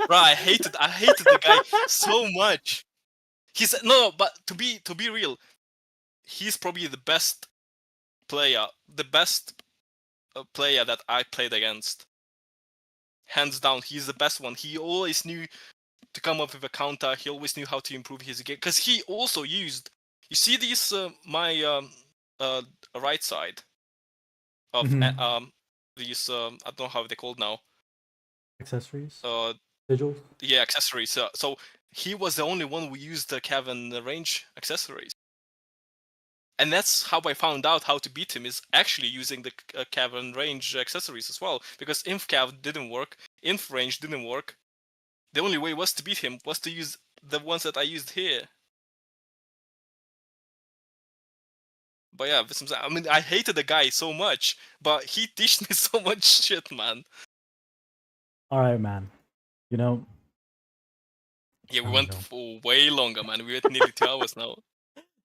S2: I hated the guy so much. He's no, but to be real, he's probably the best player, player that I played against. Hands down, he's the best one. He always knew to come up with a counter. He always knew how to improve his game because he also used. You see these my right side of
S1: Mhm.
S2: these I don't know how they're called now.
S1: Accessories,
S2: Uh,
S1: sigils.
S2: yeah, accessories. So he was the only one who used the Kevin range accessories. And that's how I found out how to beat him, is actually using the Cavern range accessories as well. Because Inf Cav didn't work, Inf range didn't work. The only way was to beat him was to use the ones that I used here. But yeah, I mean, I hated the guy so much, but he teached me so much shit, man.
S1: All right, man. You know,
S2: Yeah, we
S1: time to
S2: went
S1: go.
S2: for way longer, man. We went nearly 2 hours now.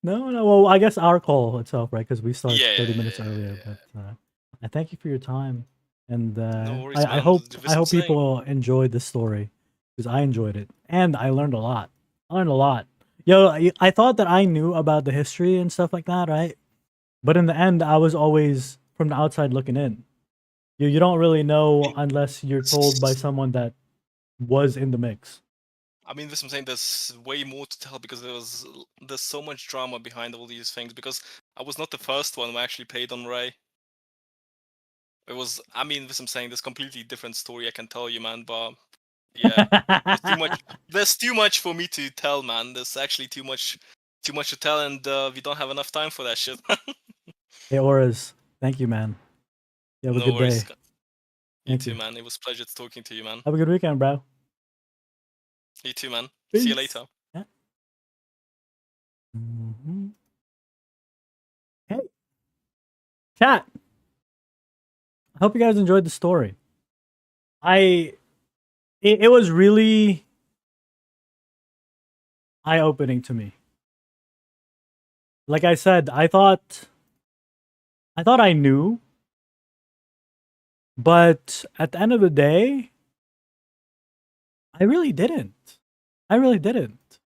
S1: No. Well, I guess our call itself, right? Because we started
S2: Yeah,
S1: 30
S2: yeah,
S1: minutes
S2: yeah,
S1: earlier.
S2: yeah.
S1: But I thank you for your time, and
S2: No worries, man.
S1: I
S2: This I'm
S1: hope
S2: saying.
S1: people enjoyed this story because I enjoyed it and I learned a lot. I learned a lot. Yo, I thought that I knew about the history and stuff like that, right? But in the end, I was always from the outside looking in. You don't really know unless you're told by someone that was in the mix.
S2: I mean, this I'm saying, there's way more to tell because there's so much drama behind all these things. Because I was not the first one who actually played on Ray. It was, I mean, this I'm saying, there's completely different story I can tell you, man. But yeah, there's too much. There's too much for me to tell, man. There's actually too much too much to tell, and we don't have enough time for that shit.
S1: Hey, Auras. Thank you, man. You have a
S2: No
S1: good
S2: worries.
S1: day.
S2: You
S1: Thank
S2: too,
S1: you.
S2: man. It was a pleasure talking to you, man.
S1: Have a good weekend, bro.
S2: You too, man. See you
S1: Peace.
S2: later.
S1: Yeah. Mm-hmm. Hey, chat. I hope you guys enjoyed the story. It was really eye-opening to me. Like I said, I thought I knew, but at the end of the day, I really didn't. I really didn't.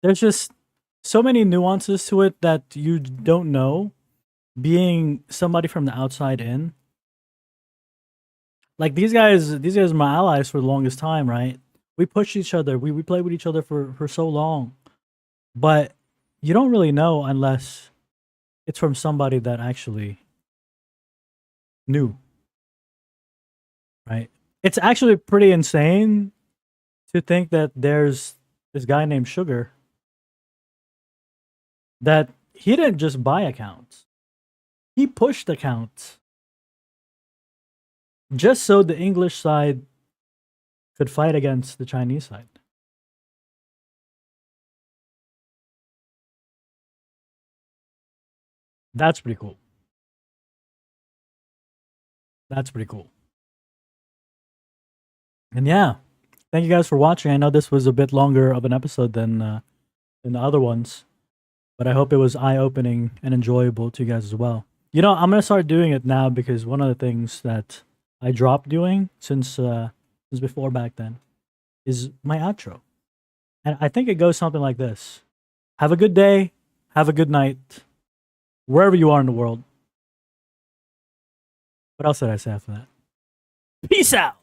S1: There's just so many nuances to it that you don't know, being somebody from the outside in. Like these guys are my allies for the longest time, right? We pushed each other. We played with each other for so long. But you don't really know unless it's from somebody that actually knew. Right? It's actually pretty insane to think that there's this guy named Sugar that he didn't just buy accounts. He pushed accounts just so the English side could fight against the Chinese side. That's pretty cool. That's pretty cool. And yeah, thank you guys for watching. I know this was a bit longer of an episode than the other ones, but I hope it was eye-opening and enjoyable to you guys as well. You know, I'm gonna start doing it now because one of the things that I dropped doing since before back then is my outro, and I think it goes something like this: Have a good day, have a good night, wherever you are in the world. What else did I say after that? Peace out.